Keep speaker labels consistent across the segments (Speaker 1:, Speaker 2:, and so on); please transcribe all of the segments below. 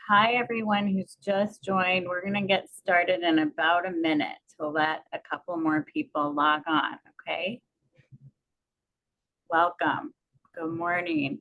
Speaker 1: Hi, everyone who's just joined. We're going to get started in about a minute. So let a couple more people log on, okay? Welcome. Good morning.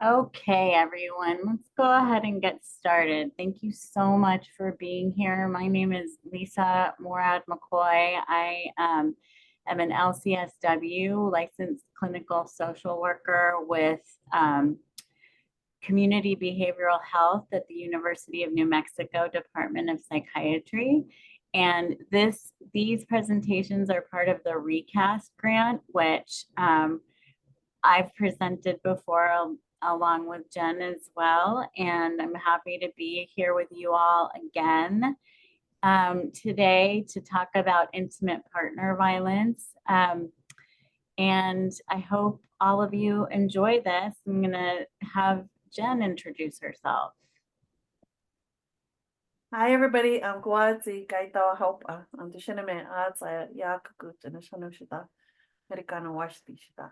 Speaker 1: Okay, everyone, let's go ahead and get started. Thank you so much for being here. My name is Lisa Morad-McCoy. I am an LCSW, licensed clinical social worker with community behavioral health at the University of New Mexico Department of Psychiatry. And these presentations are part of the RECAST grant, which I've presented before along with Jen as well. And I'm happy to be here with you all again today to talk about intimate partner violence. And I hope all of you enjoy this. I'm going to have Jen introduce herself.
Speaker 2: Hi everybody, I'm Gwazi Gaita Help. I'm the Shiname Adza Yakut and the Shanushita, Americano Washishita.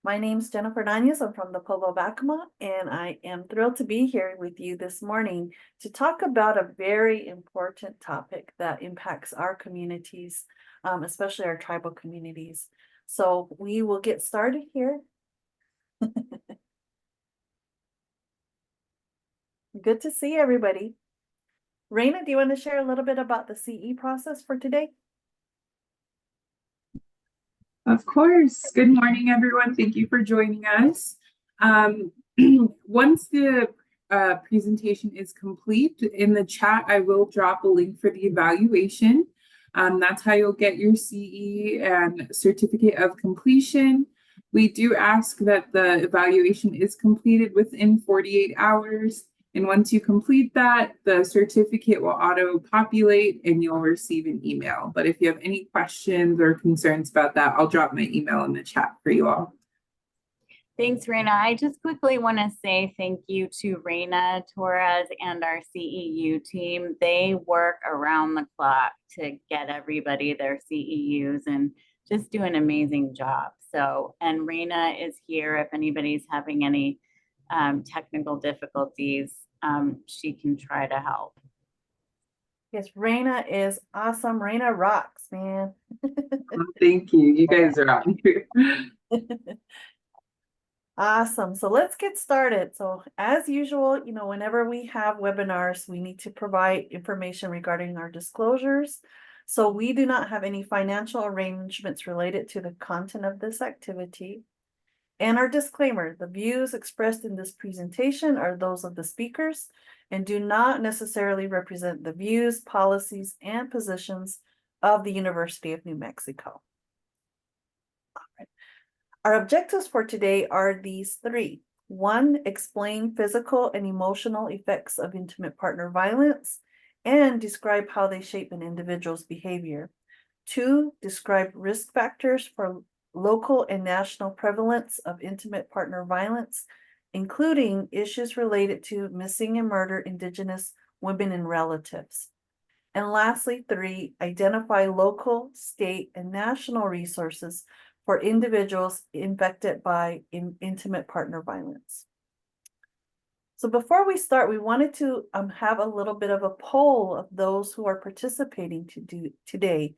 Speaker 2: My name's Jennifer Nanyas. I'm from the Pueblo Bacama, and I am thrilled to be here with you this morning to talk about a very important topic that impacts our communities, especially our tribal communities. So we will get started here. Good to see everybody. Raina, do you want to share a little bit about the CE process for today?
Speaker 3: Of course. Good morning, everyone. Thank you for joining us. Once the presentation is complete, in the chat, I will drop a link for the evaluation. That's how you'll get your CE and certificate of completion. We do ask that the evaluation is completed within 48 hours. And once you complete that, the certificate will auto-populate and you'll receive an email. But if you have any questions or concerns about that, I'll drop my email in the chat for you all.
Speaker 1: Thanks, Raina. I just quickly want to say thank you to Raina Torres and our CEU team. They work around the clock to get everybody their CEUs and just do an amazing job. So, and Raina is here if anybody's having any technical difficulties, she can try to help.
Speaker 2: Yes, Raina is awesome. Raina rocks, man.
Speaker 3: Thank you. You guys are on here.
Speaker 2: Awesome. So let's get started. So as usual, whenever we have webinars, we need to provide information regarding our disclosures. So we do not have any financial arrangements related to the content of this activity. And our disclaimer, the views expressed in this presentation are those of the speakers and do not necessarily represent the views, policies, and positions of the University of New Mexico. All right. Our objectives for today are these three. 1, explain physical and emotional effects of intimate partner violence and describe how they shape an individual's behavior. 2, describe risk factors for local and national prevalence of intimate partner violence, including issues related to missing and murdered Indigenous women and relatives. And lastly, 3, identify local, state, and national resources for individuals infected by intimate partner violence. So before we start, we wanted to have a little bit of a poll of those who are participating today.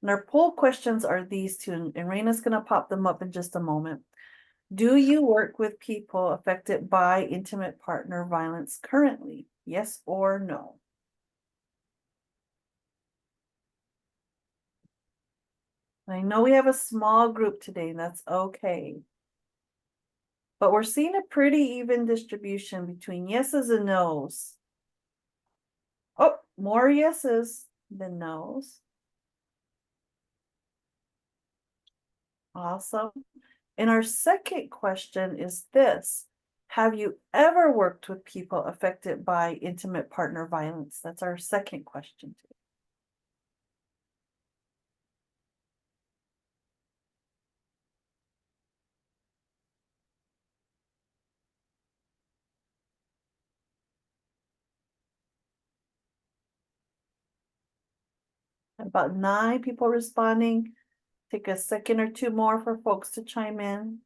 Speaker 2: And our poll questions are these two, and Raina's gonna pop them up in just a moment. Do you work with people affected by intimate partner violence currently? Yes or no? I know we have a small group today, and that's okay. But we're seeing a pretty even distribution between yeses and nos. Oh, more yeses than nos. Awesome. And our second question is this. Have you ever worked with people affected by intimate partner violence? That's our second question. About 9 people responding. Take a second or two more for folks to chime in.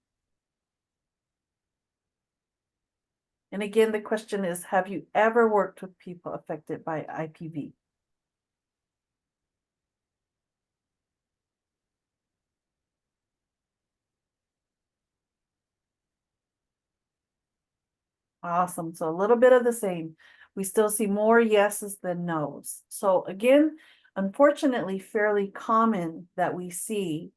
Speaker 2: And again, the question is, have you ever worked with people affected by IPV? Awesome. So a little bit of the same. We still see more yeses than nos. So again, unfortunately, fairly common that we see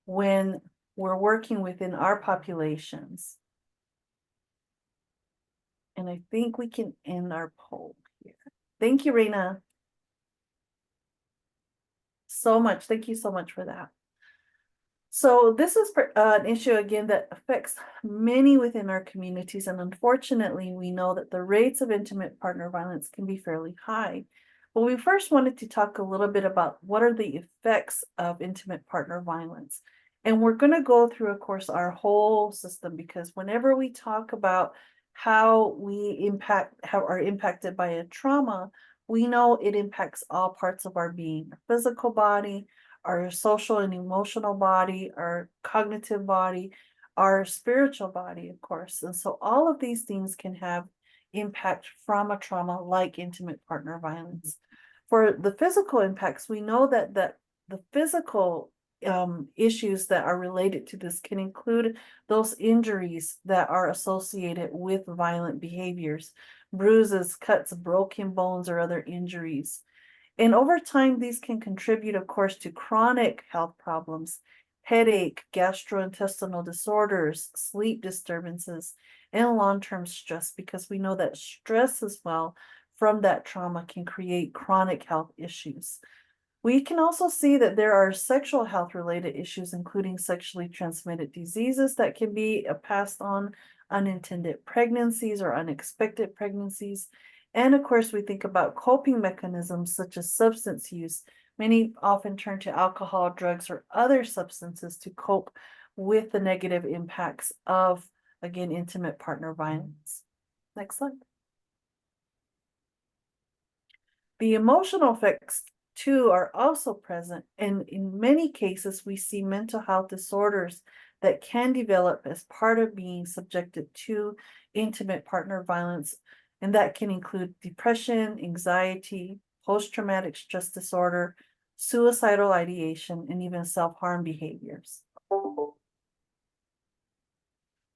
Speaker 2: when we're working within our populations. And I think we can end our poll here. Thank you, Raina. So much. Thank you so much for that. So this is an issue, again, that affects many within our communities. And unfortunately, we know that the rates of intimate partner violence can be fairly high. But we first wanted to talk a little bit about what are the effects of intimate partner violence. And we're going to go through, of course, our whole system, because whenever we talk about how we are impacted by a trauma, we know it impacts all parts of our being, our physical body, our social and emotional body, our cognitive body, our spiritual body, of course. And so all of these things can have impact from a trauma like intimate partner violence. For the physical impacts, we know that the physical issues that are related to this can include those injuries that are associated with violent behaviors, bruises, cuts, broken bones, or other injuries. And over time, these can contribute, of course, to chronic health problems, headache, gastrointestinal disorders, sleep disturbances, and long-term stress, because we know that stress as well from that trauma can create chronic health issues. We can also see that there are sexual health related issues, including sexually transmitted diseases that can be passed on, unintended pregnancies or unexpected pregnancies. And of course, we think about coping mechanisms such as substance use. Many often turn to alcohol, drugs, or other substances to cope with the negative impacts of, again, intimate partner violence. Next slide. The emotional effects too are also present, and in many cases we see mental health disorders that can develop as part of being subjected to intimate partner violence, and that can include depression, anxiety, post-traumatic stress disorder, suicidal ideation, and even self-harm behaviors.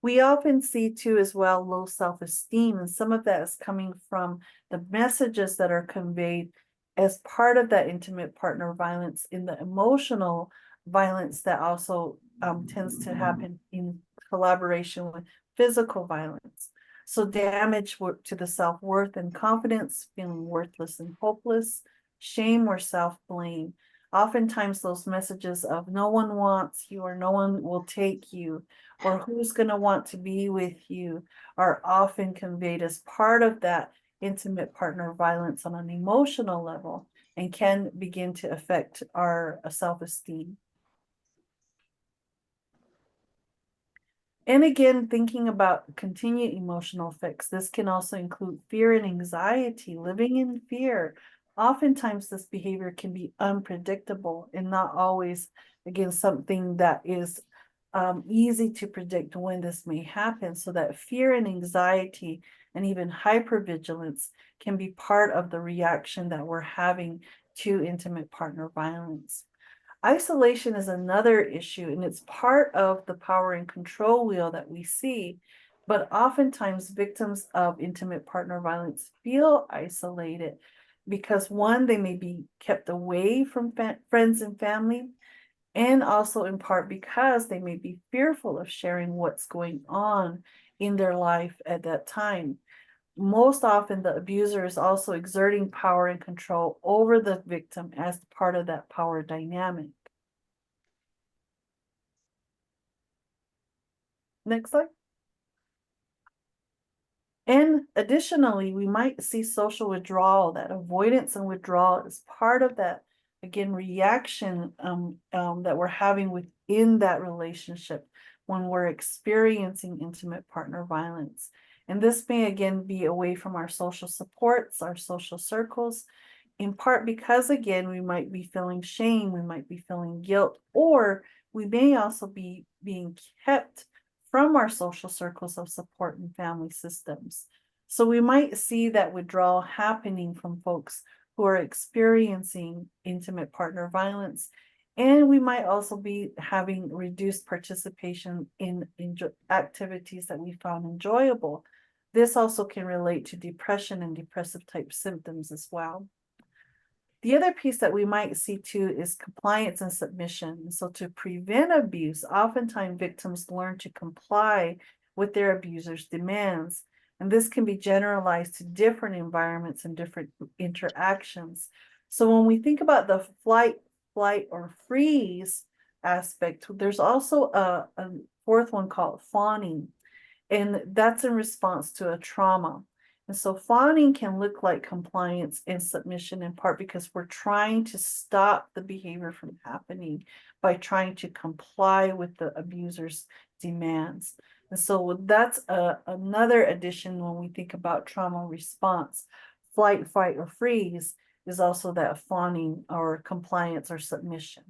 Speaker 2: We often see too as well low self-esteem, and some of that is coming from the messages that are conveyed as part of that intimate partner violence in the emotional violence that also tends to happen in collaboration with physical violence. So damage to the self-worth and confidence, feeling worthless and hopeless, shame or self-blame. Oftentimes those messages of no one wants you or no one will take you or who's going to want to be with you are often conveyed as part of that intimate partner violence on an emotional level and can begin to affect our self-esteem. And again, thinking about continued emotional effects, this can also include fear and anxiety, living in fear. Oftentimes this behavior can be unpredictable and not always, again, something that is easy to predict when this may happen. So that fear and anxiety and even hypervigilance can be part of the reaction that we're having to intimate partner violence. Isolation is another issue, and it's part of the power and control wheel that we see. But oftentimes, victims of intimate partner violence feel isolated because, one, they may be kept away from friends and family, and also in part because they may be fearful of sharing what's going on in their life at that time. Most often, the abuser is also exerting power and control over the victim as part of that power dynamic. Next slide. And additionally, we might see social withdrawal, that avoidance and withdrawal is part of that, again, reaction that we're having within that relationship when we're experiencing intimate partner violence. And this may again be away from our social supports, our social circles, in part because, again, we might be feeling shame, we might be feeling guilt, or we may also be being kept from our social circles of support and family systems. So we might see that withdrawal happening from folks who are experiencing intimate partner violence. And we might also be having reduced participation in activities that we found enjoyable. This also can relate to depression and depressive type symptoms as well. The other piece that we might see too is compliance and submission. So to prevent abuse, oftentimes victims learn to comply with their abuser's demands. And this can be generalized to different environments and different interactions. So when we think about the flight, or freeze aspect, there's also a fourth one called fawning. And that's in response to a trauma. And so fawning can look like compliance and submission, in part because we're trying to stop the behavior from happening by trying to comply with the abuser's demands. And so that's another addition when we think about trauma response. Flight, fight, or freeze is also that fawning or compliance or submission.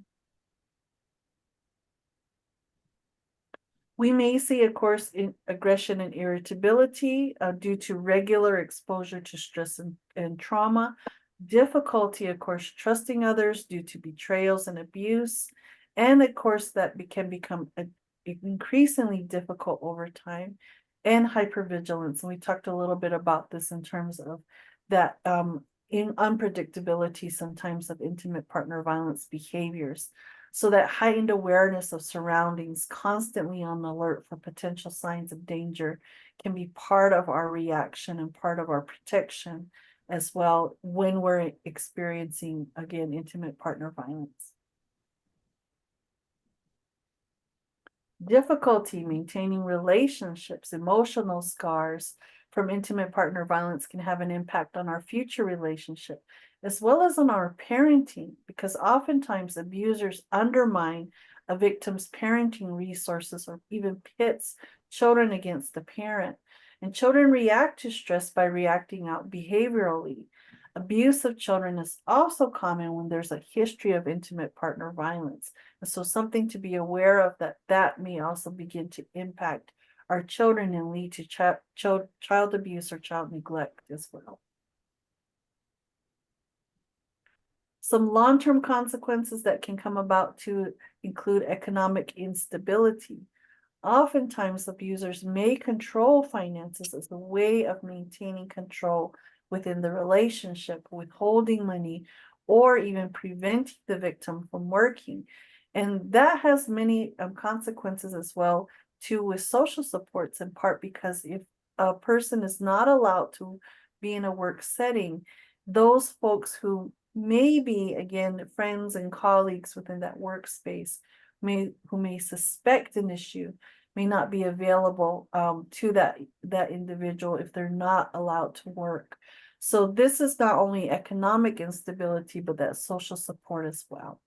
Speaker 2: We may see, of course, aggression and irritability due to regular exposure to stress and trauma. Difficulty, of course, trusting others due to betrayals and abuse. And of course, that can become increasingly difficult over time. And hypervigilance. And we talked a little bit about this in terms of that in unpredictability sometimes of intimate partner violence behaviors. So that heightened awareness of surroundings, constantly on alert for potential signs of danger, can be part of our reaction and part of our protection as well when we're experiencing, again, intimate partner violence. Difficulty maintaining relationships, emotional scars from intimate partner violence can have an impact on our future relationship, as well as on our parenting, because oftentimes abusers undermine a victim's parenting resources or even pits children against the parent. And children react to stress by reacting out behaviorally. Abuse of children is also common when there's a history of intimate partner violence. And so something to be aware of that may also begin to impact our children and lead to child abuse or child neglect as well. Some long-term consequences that can come about to include economic instability. Oftentimes, abusers may control finances as a way of maintaining control within the relationship, withholding money, or even preventing the victim from working. And that has many consequences as well, too, with social supports, in part because if a person is not allowed to be in a work setting, those folks who may be, again, friends and colleagues within that workspace who may suspect an issue may not be available to that individual if they're not allowed to work. So this is not only economic instability, but that social support as well.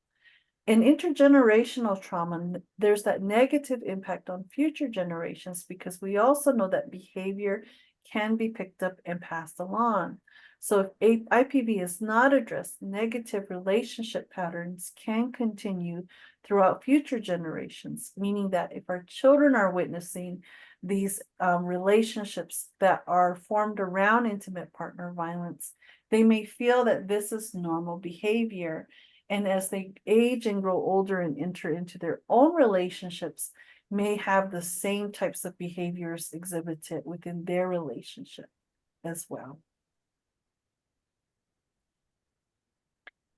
Speaker 2: In intergenerational trauma, there's that negative impact on future generations because we also know that behavior can be picked up and passed along. So if IPV is not addressed, negative relationship patterns can continue throughout future generations, meaning that if our children are witnessing these relationships that are formed around intimate partner violence, they may feel that this is normal behavior. and as they age and grow older and enter into their own relationships, may have the same types of behaviors exhibited within their relationship as well.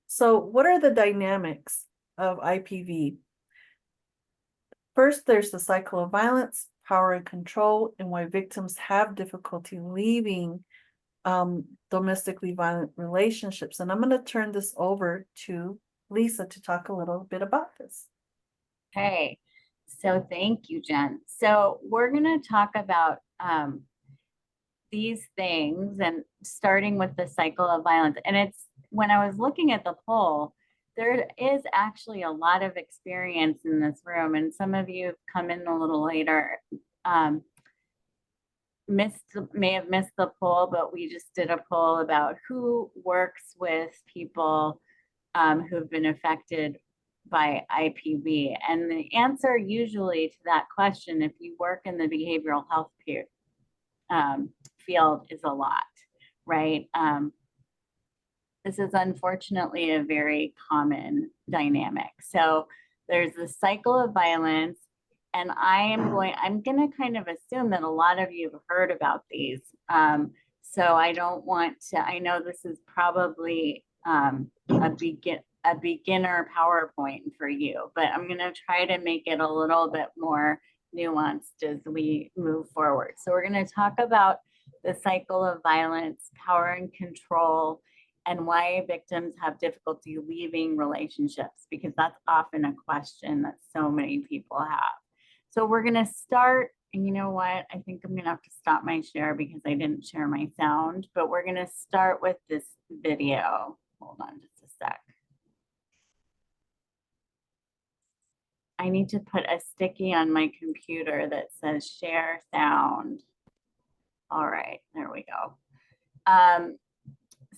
Speaker 2: So what are the dynamics of IPV? First, there's the cycle of violence, power and control, and why victims have difficulty leaving domestically violent relationships. And I'm going to turn this over to Lisa to talk a little bit about this.
Speaker 1: Okay, so thank you, Jen. So we're going to talk about these things, and starting with the cycle of violence. And it's, when I was looking at the poll, there is actually a lot of experience in this room, and some of you have come in a little later, may have missed the poll, but we just did a poll about who works with people who've been affected by IPV. And the answer usually to that question, if you work in the behavioral health field, is a lot, right? This is unfortunately a very common dynamic. So there's the cycle of violence, and I'm gonna kind of assume that a lot of you have heard about these. So I don't want to, I know this is probably a beginner PowerPoint for you, but I'm gonna try to make it a little bit more nuanced as we move forward. So we're gonna talk about the cycle of violence, power and control, and why victims have difficulty leaving relationships, because that's often a question that so many people have. So we're gonna start, and you know what? I think I'm gonna have to stop my share because I didn't share my sound, but we're gonna start with this video. Hold on just a sec. I need to put a sticky on my computer that says share sound. All right, there we go.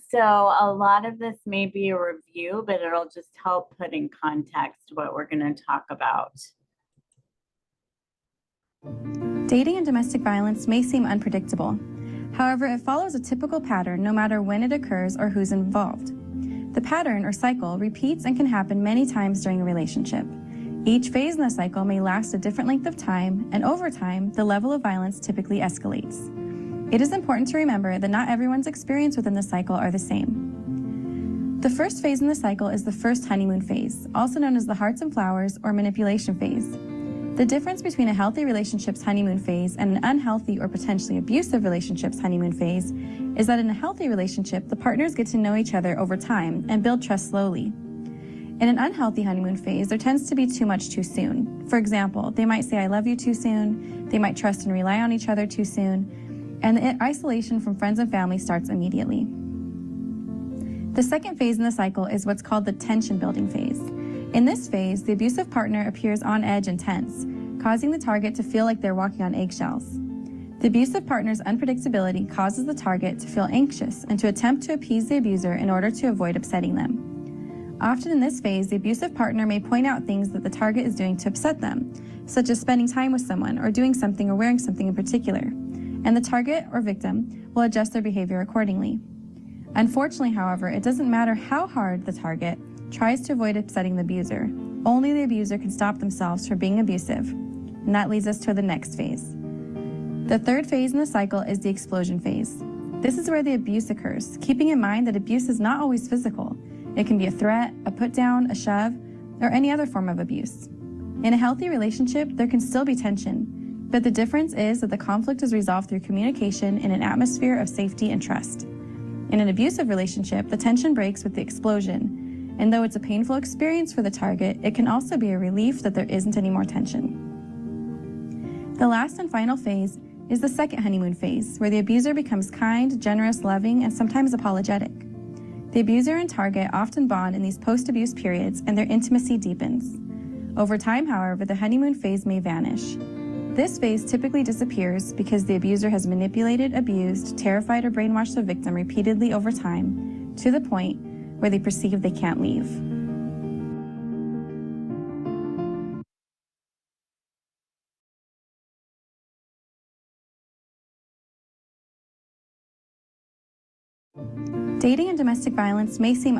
Speaker 1: So a lot of this may be a review, but it'll just help put in context what we're going to talk about.
Speaker 4: Dating and domestic violence may seem unpredictable. However, it follows a typical pattern no matter when it occurs or who's involved. The pattern or cycle repeats and can happen many times during a relationship. Each phase in the cycle may last a different length of time, and over time, the level of violence typically escalates. It is important to remember that not everyone's experience within the cycle are the same. The first phase in the cycle is the first honeymoon phase, also known as the hearts and flowers or manipulation phase. The difference between a healthy relationship's honeymoon phase and an unhealthy or potentially abusive relationship's honeymoon phase is that in a healthy relationship, the partners get to know each other over time and build trust slowly. In an unhealthy honeymoon phase, there tends to be too much too soon. For example, they might say, "I love you" too soon, they might trust and rely on each other too soon, and the isolation from friends and family starts immediately. The second phase in the cycle is what's called the tension building phase. In this phase, the abusive partner appears on edge and tense, causing the target to feel like they're walking on eggshells. The abusive partner's unpredictability causes the target to feel anxious and to attempt to appease the abuser in order to avoid upsetting them. Often in this phase, the abusive partner may point out things that the target is doing to upset them, such as spending time with someone or doing something or wearing something in particular, and the target or victim will adjust their behavior accordingly. Unfortunately, however, it doesn't matter how hard the target tries to avoid upsetting the abuser. Only the abuser can stop themselves from being abusive, and that leads us to the next phase. The third phase in the cycle is the explosion phase. This is where the abuse occurs, keeping in mind that abuse is not always physical. It can be a threat, a put down, a shove, or any other form of abuse. In a healthy relationship, there can still be tension, but the difference is that the conflict is resolved through communication in an atmosphere of safety and trust. In an abusive relationship, the tension breaks with the explosion, and though it's a painful experience for the target, it can also be a relief that there isn't any more tension. The last and final phase is the second honeymoon phase, where the abuser becomes kind, generous, loving, and sometimes apologetic. The abuser and target often bond in these post-abuse periods, and their intimacy deepens. Over time, however, the honeymoon phase may vanish. This phase typically disappears because the abuser has manipulated, abused, terrified, or brainwashed the victim repeatedly over time to the point where they perceive they can't leave. Dating and domestic violence may seem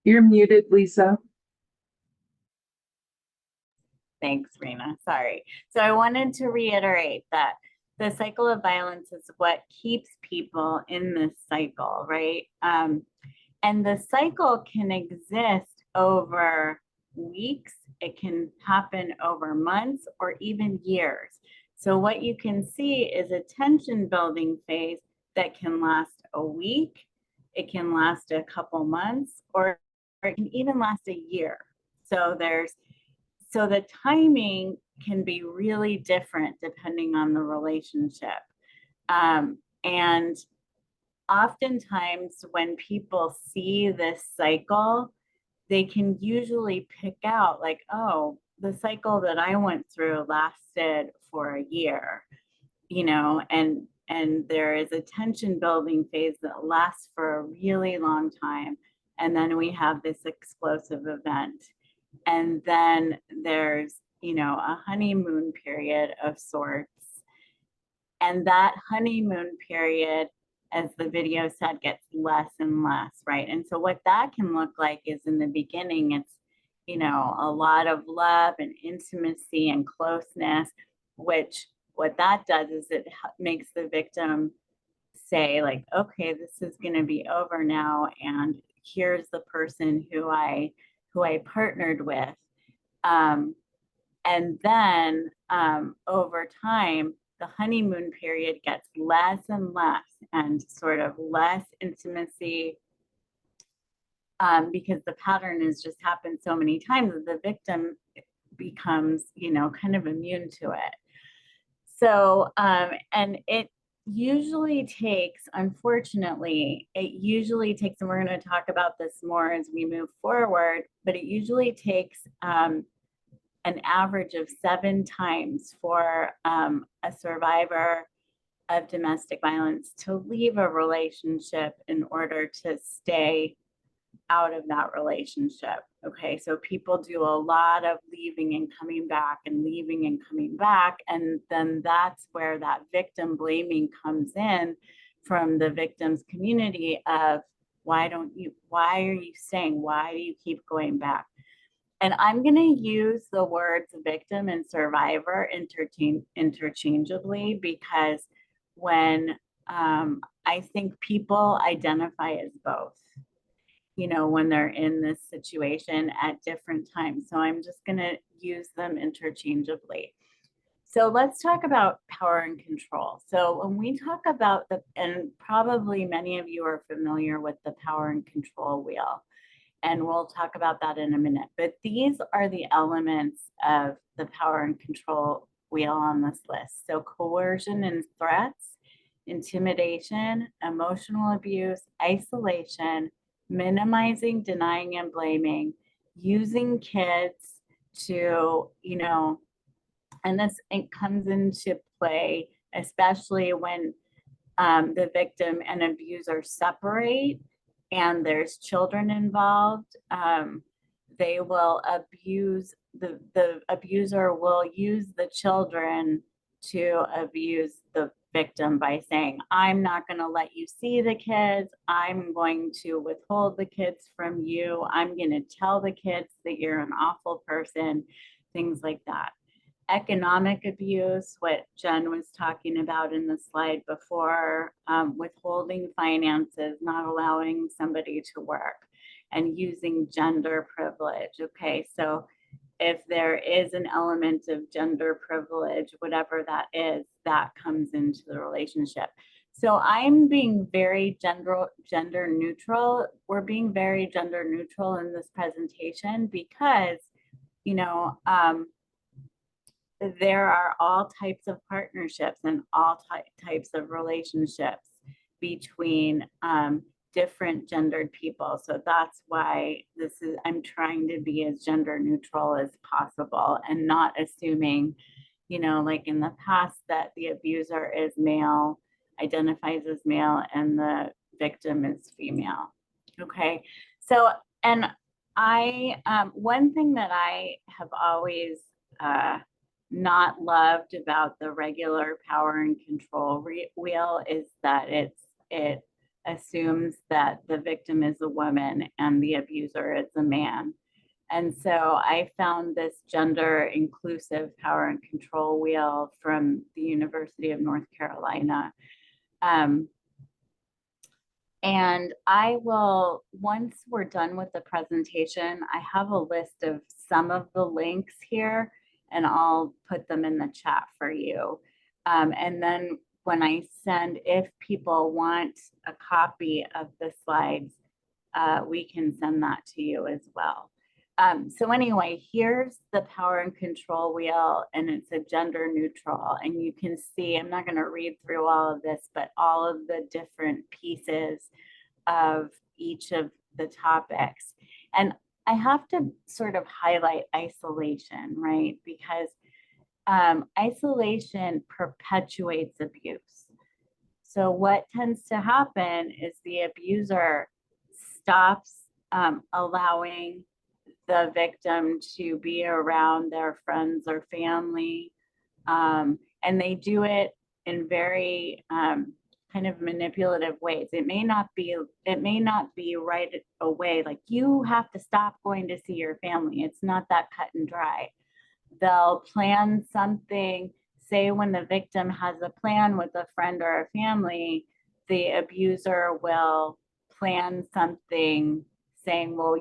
Speaker 3: You're muted, Lisa.
Speaker 1: Thanks, Rena. Sorry. So I wanted to reiterate that the cycle of violence is what keeps people in this cycle, right? And the cycle can exist over weeks, it can happen over months or even years. So what you can see is a tension building phase that can last a week, it can last a couple months, or it can even last a year. So the timing can be really different depending on the relationship. And oftentimes when people see this cycle, they can usually pick out like, oh, the cycle that I went through lasted for a year, and there is a tension building phase that lasts for a really long time. And then we have this explosive event. And then there's, a honeymoon period of sorts. And that honeymoon period, as the video said, gets less and less, right? And so what that can look like is in the beginning, it's, a lot of love and intimacy and closeness, which what that does is it makes the victim say like, okay, this is going to be over now. And here's the person who I partnered with. And then over time, the honeymoon period gets less and less and sort of less intimacy because the pattern has just happened so many times that the victim becomes, kind of immune to it. So, and it usually takes, unfortunately, and we're going to talk about this more as we move forward, but it usually takes an average of 7 times for a survivor of domestic violence to leave a relationship in order to stay out of that relationship. Okay, so people do a lot of leaving and coming back and leaving and coming back. And then that's where that victim blaming comes in from the victim's community of why are you staying? Why do you keep going back? And I'm going to use the words victim and survivor interchangeably because when I think people identify as both, when they're in this situation at different times. So I'm just going to use them interchangeably. So let's talk about power and control. So when we talk about and probably many of you are familiar with the power and control wheel. And we'll talk about that in a minute. But these are the elements of the power and control wheel on this list. So coercion and threats, intimidation, emotional abuse, isolation, minimizing, denying, and blaming, using kids to, and it comes into play, especially when the victim and abuser separate and there's children involved. They will abuse, the abuser will use the children to abuse the victim by saying, I'm not going to let you see the kids. I'm going to withhold the kids from you. I'm going to tell the kids that you're an awful person, things like that. Economic abuse, what Jen was talking about in the slide before, withholding finances, not allowing somebody to work, and using gender privilege. Okay, so if there is an element of gender privilege, whatever that is, that comes into the relationship. So I'm being very gender neutral. We're being very gender neutral in this presentation because, there are all types of partnerships and all types of relationships between different gendered people. So that's why I'm trying to be as gender neutral as possible and not assuming, like in the past that the abuser is male, identifies as male, and the victim is female. Okay, so, and one thing that I have always not loved about the regular power and control wheel is that it assumes that the victim is a woman and the abuser is a man. And so I found this gender inclusive power and control wheel from the University of North Carolina. And I will, once we're done with the presentation, I have a list of some of the links here, and I'll put them in the chat for you. And then when I send, if people want a copy of the slides, we can send that to you as well. So anyway, here's the power and control wheel, and it's a gender neutral. And you can see, I'm not going to read through all of this, but all of the different pieces of each of the topics. And I have to sort of highlight isolation, right? Because isolation perpetuates abuse. So what tends to happen is the abuser stops allowing the victim to be around their friends or family. And they do it in very kind of manipulative ways. It may not be right away, like you have to stop going to see your family. It's not that cut and dry. They'll plan something, say when the victim has a plan with a friend or a family, the abuser will plan something saying, well,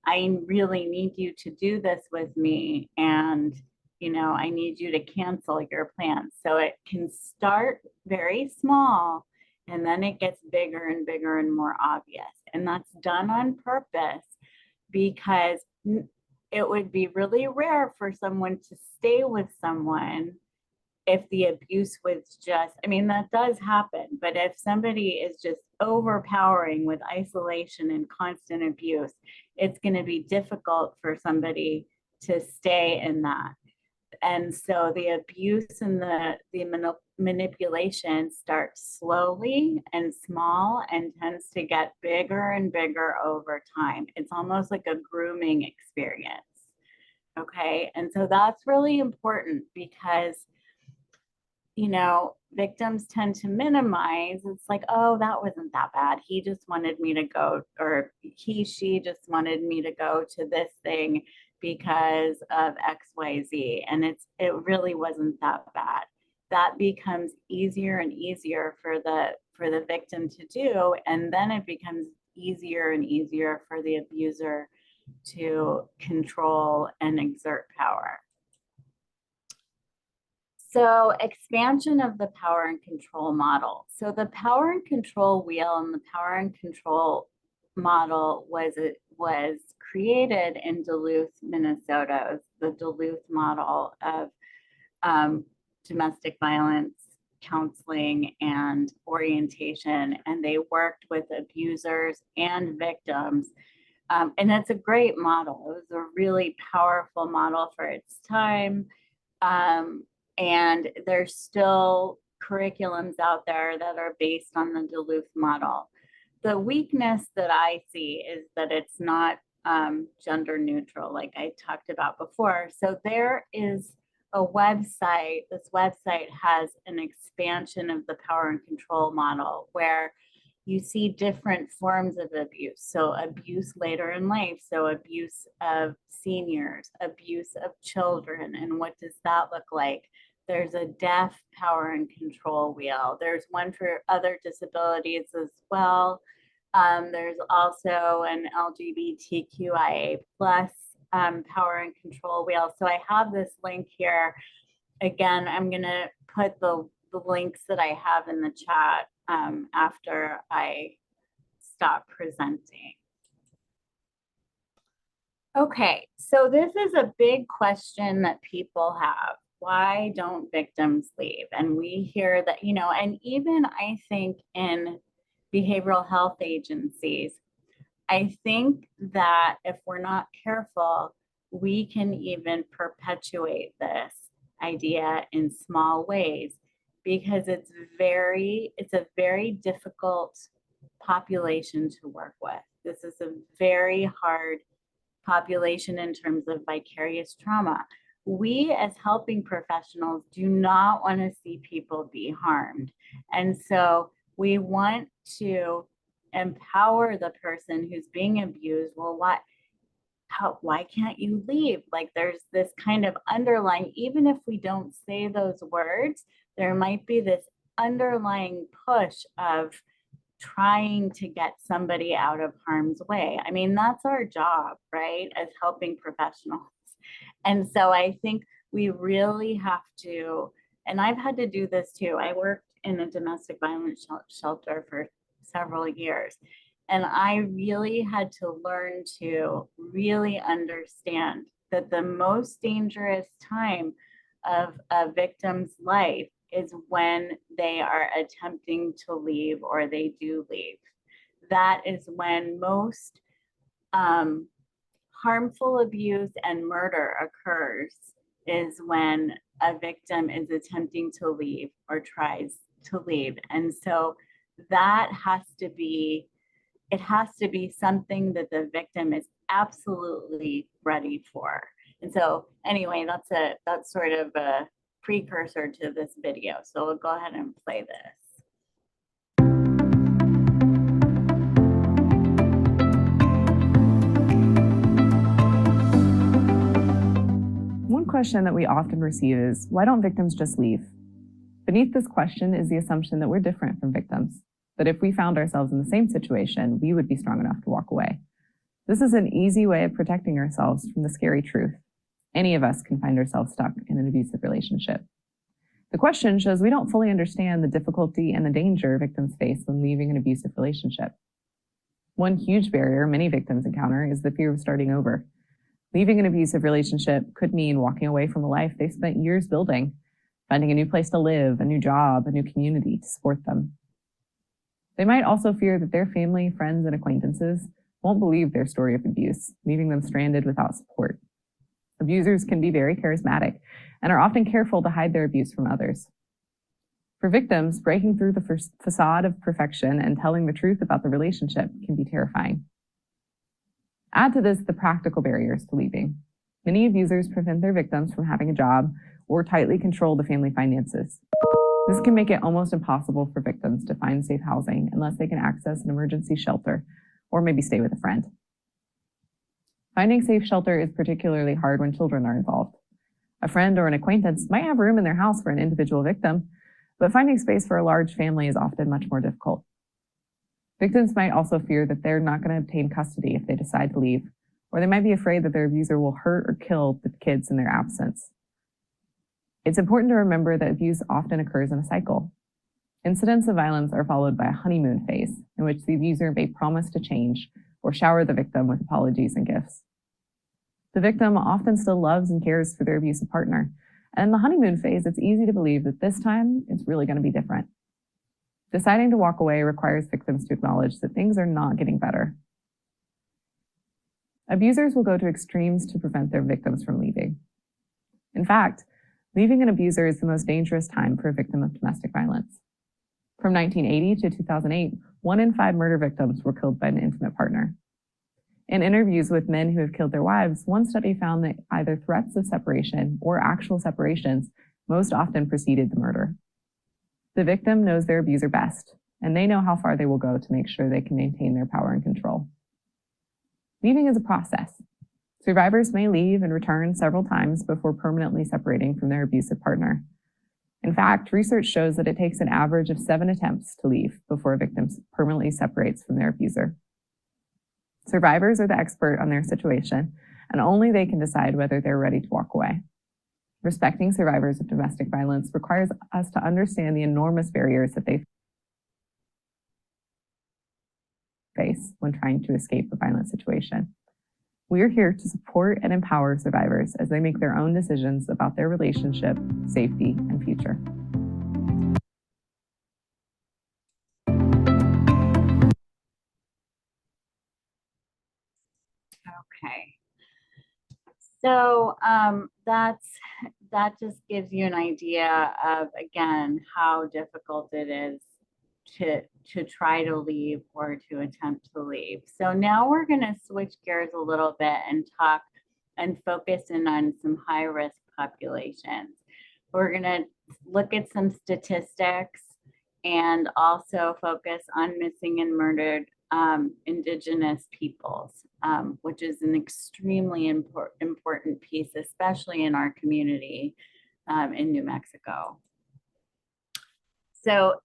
Speaker 1: I really need you to do this with me, and I need you to cancel your plans. So it can start very small, and then it gets bigger and bigger and more obvious. And that's done on purpose, because it would be really rare for someone to stay with someone if the abuse was just, I mean, that does happen, but if somebody is just overpowering with isolation and constant abuse, it's going to be difficult for somebody to stay in that. And so the abuse and the manipulation starts slowly and small and tends to get bigger and bigger over time. It's almost like a grooming experience. Okay. And so that's really important, because victims tend to minimize. It's like, oh, that wasn't that bad. He just wanted me to go, or she just wanted me to go to this thing because of XYZ. And it really wasn't that bad. That becomes easier and easier for the victim to do. And then it becomes easier and easier for the abuser to control and exert power. So expansion of the power and control model. So the power and control wheel and the power and control model was created in Duluth, Minnesota, the Duluth model of domestic violence counseling and orientation. And they worked with abusers and victims. And it's a great model. It was a really powerful model for its time. And there's still curriculums out there that are based on the Duluth model. The weakness that I see is that it's not gender neutral, like I talked about before. So there is a website. This website has an expansion of the power and control model where you see different forms of abuse. So abuse later in life. So abuse of seniors, abuse of children. And what does that look like? There's a deaf power and control wheel. There's one for other disabilities as well. There's also an LGBTQIA plus power and control wheel. So I have this link here. Again, I'm going to put the links that I have in the chat after I stop presenting. Okay, so this is a big question that people have. Why don't victims leave? And we hear that, and even I think in behavioral health agencies, I think that if we're not careful, we can even perpetuate this idea in small ways, because it's a very difficult population to work with. This is a very hard population in terms of vicarious trauma. We as helping professionals do not want to see people be harmed. And so We want to empower the person who's being abused. Well, why can't you leave? Like there's this kind of underlying, even if we don't say those words, there might be this underlying push of trying to get somebody out of harm's way. I mean, that's our job, right? As helping professionals. And so I think we really have to, and I've had to do this too. I worked in a domestic violence shelter for several years. And I really had to learn to really understand that the most dangerous time of a victim's life is when they are attempting to leave or they do leave. That is when most harmful abuse and murder occurs, is when a victim is attempting to leave or tries to leave. And so that has to be, it has to be something that the victim is absolutely ready for. And so anyway, that's sort of a precursor to this video. So we'll go ahead and play this.
Speaker 5: One question that we often receive is, why don't victims just leave? Beneath this question is the assumption that we're different from victims, that if we found ourselves in the same situation, we would be strong enough to walk away. This is an easy way of protecting ourselves from the scary truth. Any of us can find ourselves stuck in an abusive relationship. The question shows we don't fully understand the difficulty and the danger victims face when leaving an abusive relationship. One huge barrier many victims encounter is the fear of starting over. Leaving an abusive relationship could mean walking away from a life they've spent years building, finding a new place to live, a new job, a new community to support them. They might also fear that their family, friends, and acquaintances won't believe their story of abuse, leaving them stranded without support. Abusers can be very charismatic and are often careful to hide their abuse from others. For victims, breaking through the facade of perfection and telling the truth about the relationship can be terrifying. Add to this the practical barriers to leaving. Many abusers prevent their victims from having a job or tightly control the family finances. This can make it almost impossible for victims to find safe housing unless they can access an emergency shelter or maybe stay with a friend. Finding safe shelter is particularly hard when children are involved. A friend or an acquaintance might have room in their house for an individual victim, but finding space for a large family is often much more difficult. Victims might also fear that they're not going to obtain custody if they decide to leave, or they might be afraid that their abuser will hurt or kill the kids in their absence. It's important to remember that abuse often occurs in a cycle. Incidents of violence are followed by a honeymoon phase, in which the abuser may promise to change or shower the victim with apologies and gifts. The victim often still loves and cares for their abusive partner, and in the honeymoon phase, it's easy to believe that this time it's really going to be different. Deciding to walk away requires victims to acknowledge that things are not getting better. Abusers will go to extremes to prevent their victims from leaving. In fact, leaving an abuser is the most dangerous time for a victim of domestic violence. From 1980 to 2008, 1 in 5 murder victims were killed by an intimate partner. In interviews with men who have killed their wives, one study found that either threats of separation or actual separations most often preceded the murder. The victim knows their abuser best, and they know how far they will go to make sure they can maintain their power and control. Leaving is a process. Survivors may leave and return several times before permanently separating from their abusive partner. In fact, research shows that it takes an average of 7 attempts to leave before a victim permanently separates from their abuser. Survivors are the expert on their situation, and only they can decide whether they're ready to walk away. Respecting survivors of domestic violence requires us to understand the enormous barriers that they face when trying to escape a violent situation. We are here to support and empower survivors as they make their own decisions about their relationship, safety, and future.
Speaker 1: Okay. So that just gives you an idea of, again, how difficult it is to try to leave or to attempt to leave. So now we're going to switch gears a little bit and talk and focus in on some high-risk populations. We're going to look at some statistics and also focus on missing and murdered Indigenous peoples, which is an extremely important piece, especially in our community in New Mexico. So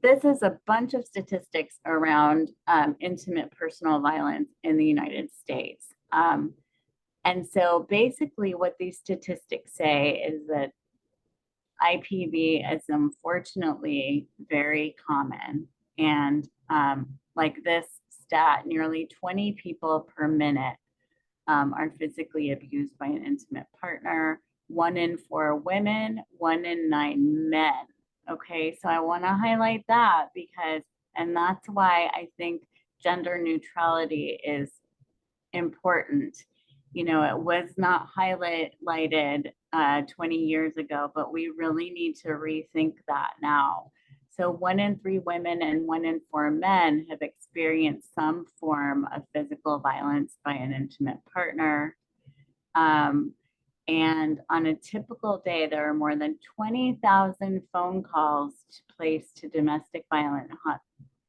Speaker 1: this is a bunch of statistics around intimate personal violence in the United States. And so basically what these statistics say is that IPV is unfortunately very common. And like this stat, nearly 20 people per minute are physically abused by an intimate partner, 1 in 4 women, 1 in 9 men. Okay, so I want to highlight that because, and that's why I think gender neutrality is important. You know, it was not highlighted 20 years ago, but we really need to rethink that now. So 1 in 3 women and 1 in 4 men have experienced some form of physical violence by an intimate partner. And on a typical day, there are more than 20,000 phone calls placed to domestic violence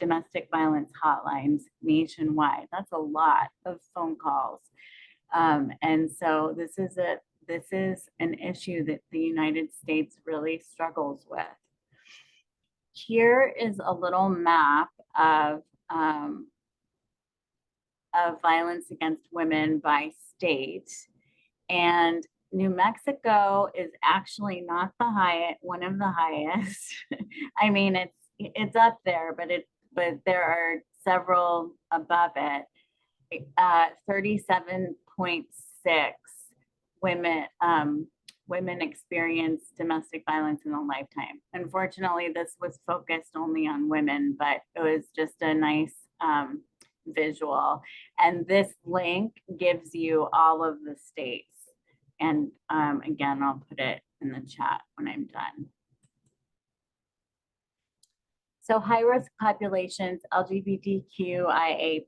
Speaker 1: hotlines nationwide. That's a lot of phone calls. And so this is an issue that the United States really struggles with. Here is a little map of violence against women by state. And New Mexico is actually not the highest, one of the highest. I mean, it's up there, but there are several above it. 37.6 women experience domestic violence in a lifetime. Unfortunately, this was focused only on women, but it was just a nice visual. And this link gives you all of the states. And again, I'll put it in the chat when I'm done. So high-risk populations, LGBTQIA+,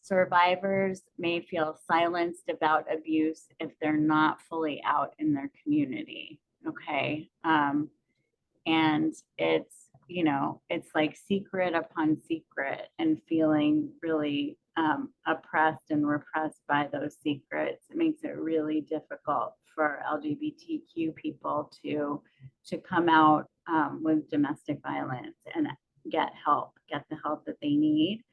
Speaker 1: survivors may feel silenced about abuse if they're not fully out in their community, okay? And it's, you know, it's like secret upon secret and feeling really oppressed and repressed by those secrets. It makes it really difficult for LGBTQ people to come out with domestic violence and get the help that they need.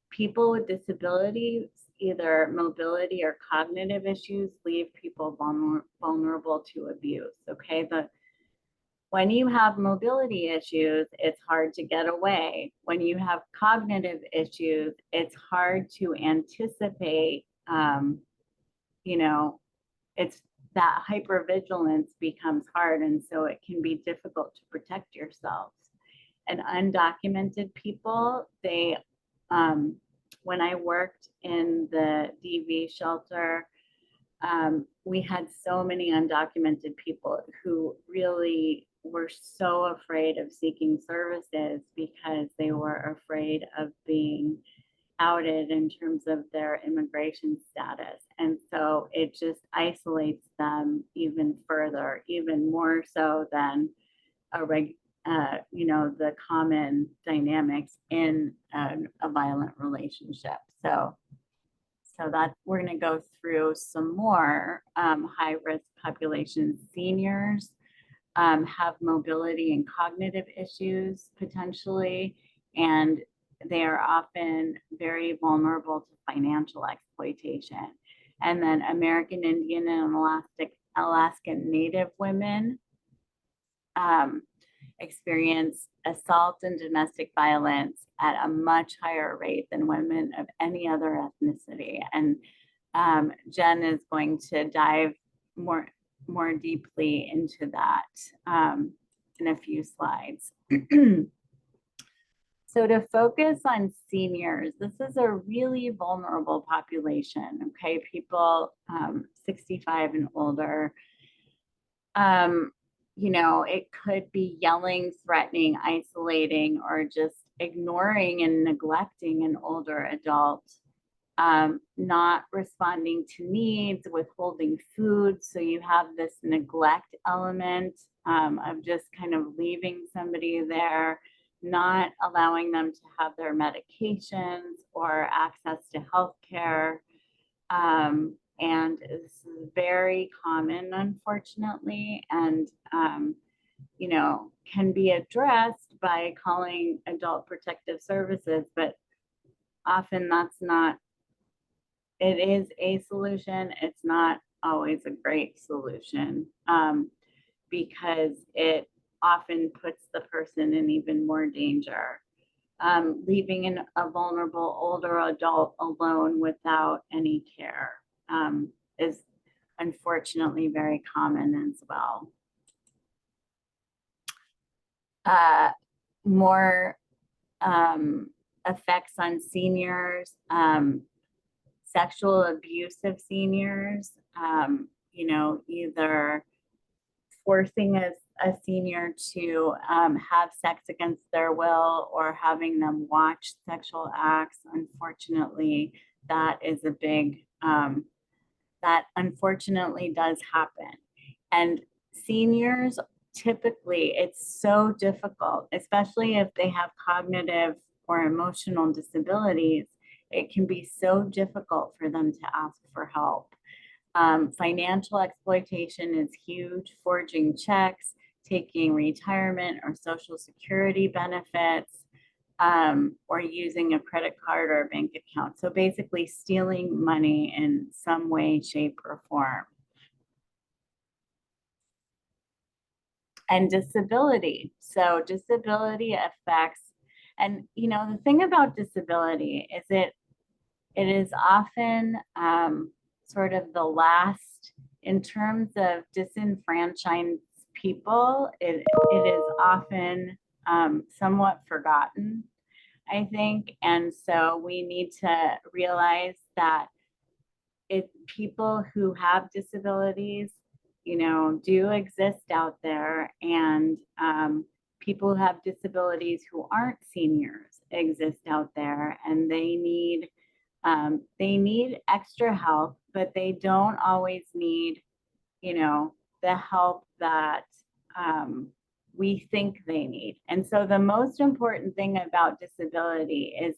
Speaker 1: People with disabilities, either mobility or cognitive issues, leave people vulnerable to abuse, okay? When you have mobility issues, it's hard to get away. When you have cognitive issues, it's hard to anticipate, you know, it's that hypervigilance becomes hard, and so it can be difficult to protect yourselves. And undocumented people, they, when I worked in the DV shelter, we had so many undocumented people who really were so afraid of seeking services because they were afraid of being outed in terms of their immigration status. And so it just isolates them even further, even more so than you know, the common dynamics in a violent relationship. So that we're going to go through some more high-risk populations. Seniors have mobility and cognitive issues potentially, and they are often very vulnerable to financial exploitation. And then American Indian and Alaskan Native women experience assault and domestic violence at a much higher rate than women of any other ethnicity. And Jen is going to dive more deeply into that in a few slides. So to focus on seniors, this is a really vulnerable population, okay? People 65 and older. You know, it could be yelling, threatening, isolating, or just ignoring and neglecting an older adult, not responding to needs, withholding food. So you have this neglect element of just kind of leaving somebody there, not allowing them to have their medications or access to healthcare. And this is very common, unfortunately, and you know, can be addressed by calling adult protective services, but often that's not, it is a solution. It's not always a great solution, because it often puts the person in even more danger. Leaving a vulnerable older adult alone without any care is unfortunately very common as well. More effects on seniors, sexual abuse of seniors, you know, either forcing a senior to have sex against their will or having them watch sexual acts. Unfortunately, that is a big, that unfortunately does happen. And seniors, typically, it's so difficult, especially if they have cognitive or emotional disabilities. It can be so difficult for them to ask for help. Financial exploitation is huge, forging checks, taking retirement or social security benefits, or using a credit card or a bank account. So basically stealing money in some way, shape, or form. And disability. So disability affects, and you know, the thing about disability is it is often sort of the last, in terms of disenfranchised people, it is often somewhat forgotten, I think. And so we need to realize that people who have disabilities, you know, do exist out there, and people who have disabilities who aren't seniors exist out there, and they need extra help, but they don't always need, you know, the help that we think they need. And so the most important thing about disability is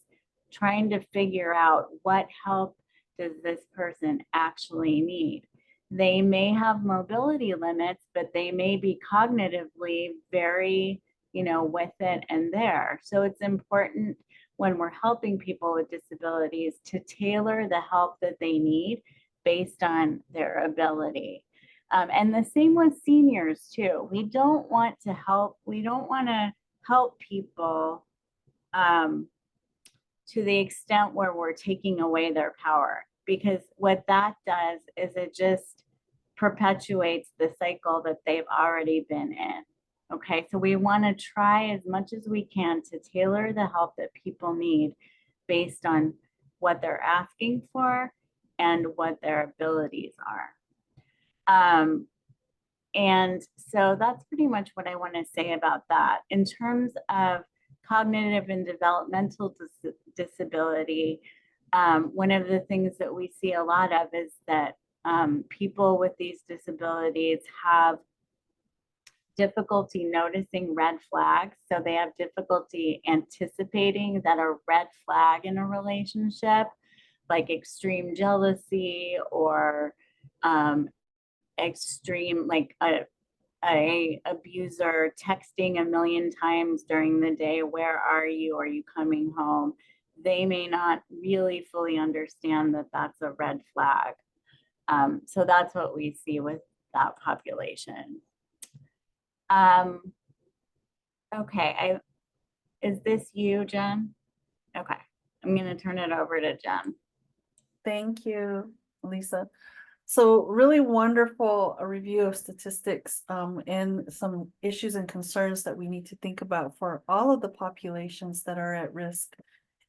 Speaker 1: trying to figure out what help does this person actually need. They may have mobility limits, but they may be cognitively very, you know, with it and there. So it's important when we're helping people with disabilities to tailor the help that they need based on their ability. And the same with seniors too. We don't want to help people to the extent where we're taking away their power, because what that does is it just perpetuates the cycle that they've already been in. Okay, so we want to try as much as we can to tailor the help that people need based on what they're asking for and what their abilities are. And so that's pretty much what I want to say about that. In terms of cognitive and developmental disability, one of the things that we see a lot of is that people with these disabilities have difficulty noticing red flags. So they have difficulty anticipating that a red flag in a relationship, like extreme jealousy or extreme, like a abuser texting a million times during the day, where are you coming home? They may not really fully understand that that's a red flag. So that's what we see with that population. Okay, is this you, Jen? Okay, I'm gonna turn it over to Jen.
Speaker 2: Thank you, Lisa. So really wonderful a review of statistics and some issues and concerns that we need to think about for all of the populations that are at risk.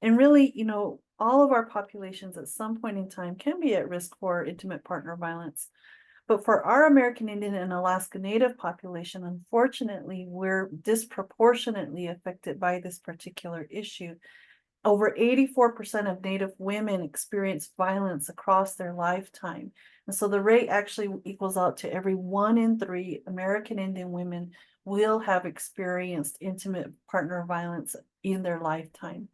Speaker 2: And really, you know, all of our populations at some point in time can be at risk for intimate partner violence. But for our American Indian and Alaska Native population, unfortunately, we're disproportionately affected by this particular issue. over 84% of Native women experience violence across their lifetime. And so the rate actually equals out to every 1 in 3 American Indian women will have experienced intimate partner violence in their lifetime.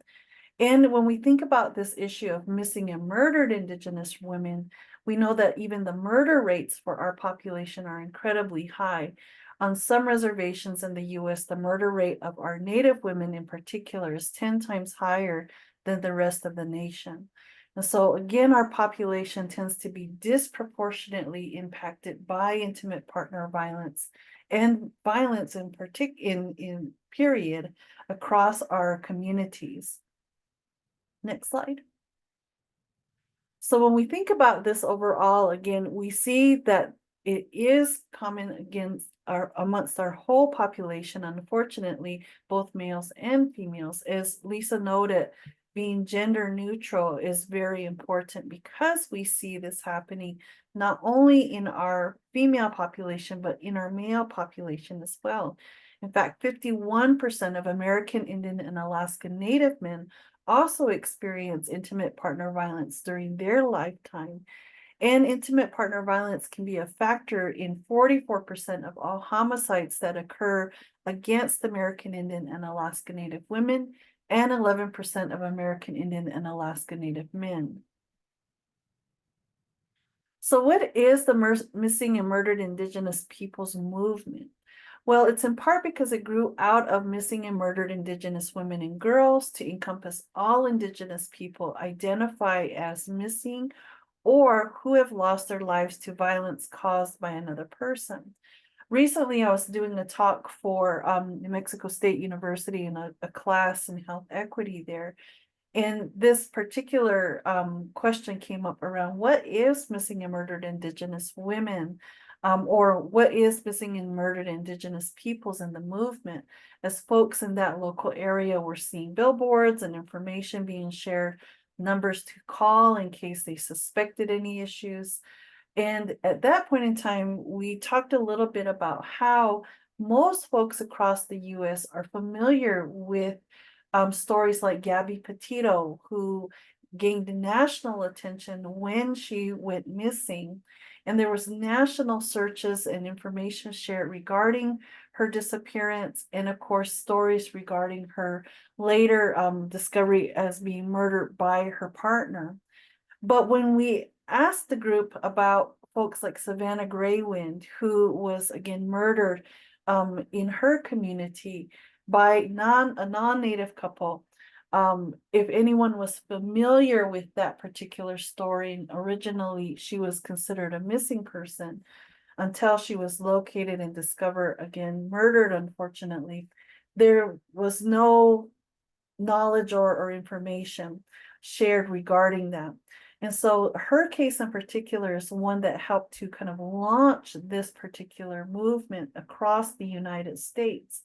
Speaker 2: And when we think about this issue of missing and murdered Indigenous women, we know that even the murder rates for our population are incredibly high. On some reservations in the US, the murder rate of our Native women in particular is 10 times higher than the rest of the nation. And so again, our population tends to be disproportionately impacted by intimate partner violence and violence in period across our communities. Next slide. So when we think about this overall, again, we see that it is common amongst our whole population, unfortunately, both males and females. As Lisa noted, being gender neutral is very important because we see this happening not only in our female population, but in our male population as well. In fact, 51% of American Indian and Alaska Native men also experience intimate partner violence during their lifetime. And intimate partner violence can be a factor in 44% of all homicides that occur against American Indian and Alaska Native women, and 11% of American Indian and Alaska Native men. So what is the Missing and Murdered Indigenous Peoples movement? Well, it's in part because it grew out of missing and murdered Indigenous women and girls to encompass all Indigenous people identified as missing or who have lost their lives to violence caused by another person. Recently, I was doing a talk for New Mexico State University in a class in health equity there. And this particular question came up around what is missing and murdered Indigenous women, or what is missing and murdered Indigenous peoples in the movement, as folks in that local area were seeing billboards and information being shared, numbers to call in case they suspected any issues. And at that point in time, we talked a little bit about how most folks across the US are familiar with stories like Gabby Petito, who gained national attention when she went missing. And there was national searches and information shared regarding her disappearance, and of course, stories regarding her later discovery as being murdered by her partner. But when we asked the group about folks like Savannah Graywind, who was again murdered in her community by a non-Native couple, if anyone was familiar with that particular story, originally she was considered a missing person until she was located and discovered again murdered, unfortunately. There was no knowledge or information shared regarding that. And so her case in particular is one that helped to kind of launch this particular movement across the United States,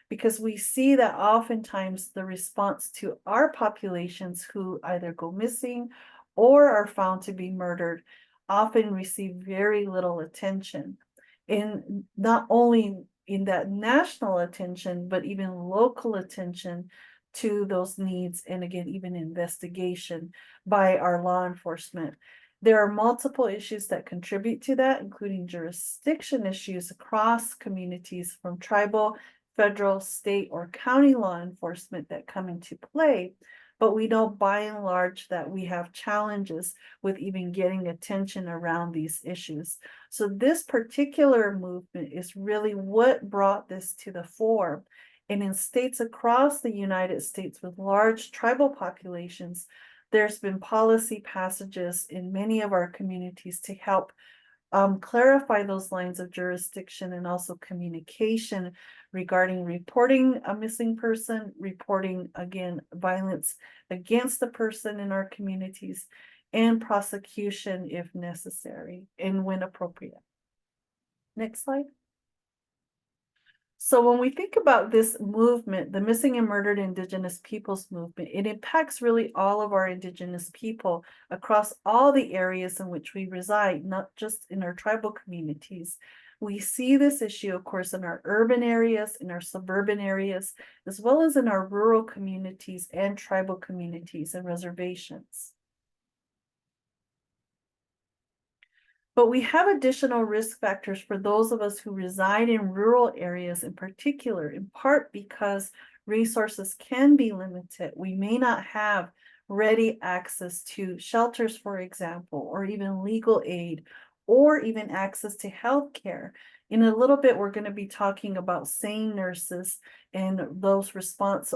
Speaker 2: because we see that oftentimes the response to our populations who either go missing or are found to be murdered often receive very little attention. And not only in that national attention, but even local attention to those needs, and again, even investigation by our law enforcement. There are multiple issues that contribute to that, including jurisdiction issues across communities from tribal, federal, state, or county law enforcement that come into play. But we know by and large that we have challenges with even getting attention around these issues. So this particular movement is really what brought this to the fore. And in states across the United States with large tribal populations, there's been policy passages in many of our communities to help clarify those lines of jurisdiction, and also communication regarding reporting a missing person, reporting again violence against the person in our communities, and prosecution if necessary and when appropriate. Next slide. So when we think about this movement, the Missing and Murdered Indigenous Peoples movement, it impacts really all of our Indigenous people across all the areas in which we reside, not just in our tribal communities, We see this issue, of course, in our urban areas, in our suburban areas, as well as in our rural communities and tribal communities and reservations. But we have additional risk factors for those of us who reside in rural areas in particular, in part because resources can be limited. We may not have ready access to shelters, for example, or even legal aid, or even access to healthcare. In a little bit, we're going to be talking about SANE nurses and those response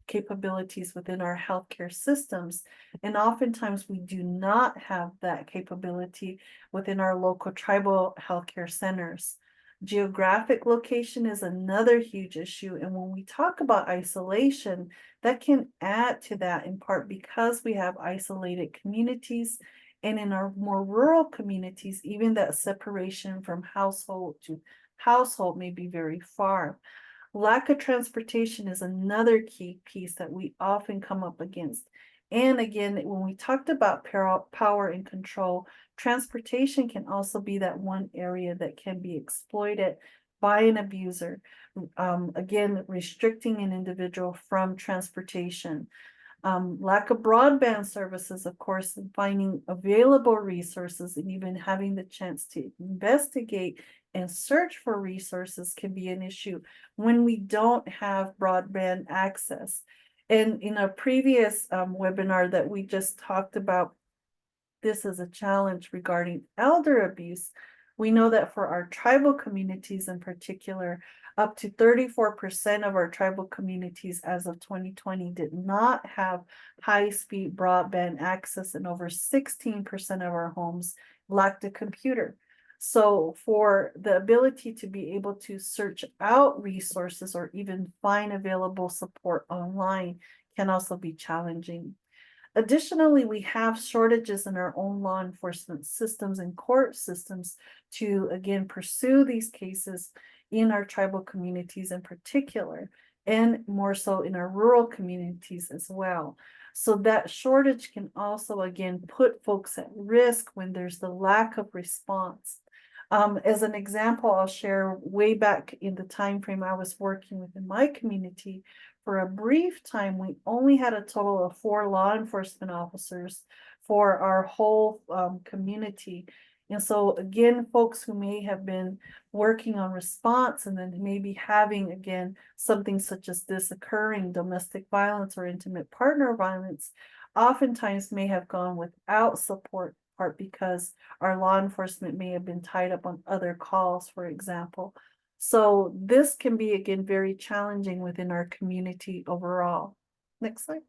Speaker 2: capabilities within our healthcare systems. And oftentimes we do not have that capability within our local tribal healthcare centers. Geographic location is another huge issue. And when we talk about isolation, that can add to that in part because we have isolated communities. And in our more rural communities, even that separation from household to household may be very far. Lack of transportation is another key piece that we often come up against. And again, when we talked about power and control, transportation can also be that one area that can be exploited by an abuser. Again, restricting an individual from transportation. Lack of broadband services, of course, and finding available resources and even having the chance to investigate and search for resources can be an issue when we don't have broadband access. And in a previous webinar that we just talked about, this is a challenge regarding elder abuse. We know that for our tribal communities in particular, up to 34% of our tribal communities as of 2020 did not have high-speed broadband access, and over 16% of our homes lacked a computer. So for the ability to be able to search out resources or even find available support online can also be challenging. Additionally, we have shortages in our own law enforcement systems and court systems to, again, pursue these cases in our tribal communities in particular, and more so in our rural communities as well. So that shortage can also, again, put folks at risk when there's the lack of response. As an example, I'll share way back in the time frame I was working within my community. For a brief time, we only had a total of 4 law enforcement officers for our whole community. And so again, folks who may have been working on response and then maybe having, again, something such as this occurring, domestic violence or intimate partner violence, oftentimes may have gone without support, part because our law enforcement may have been tied up on other calls, for example. So this can be, again, very challenging within our community overall. Next slide.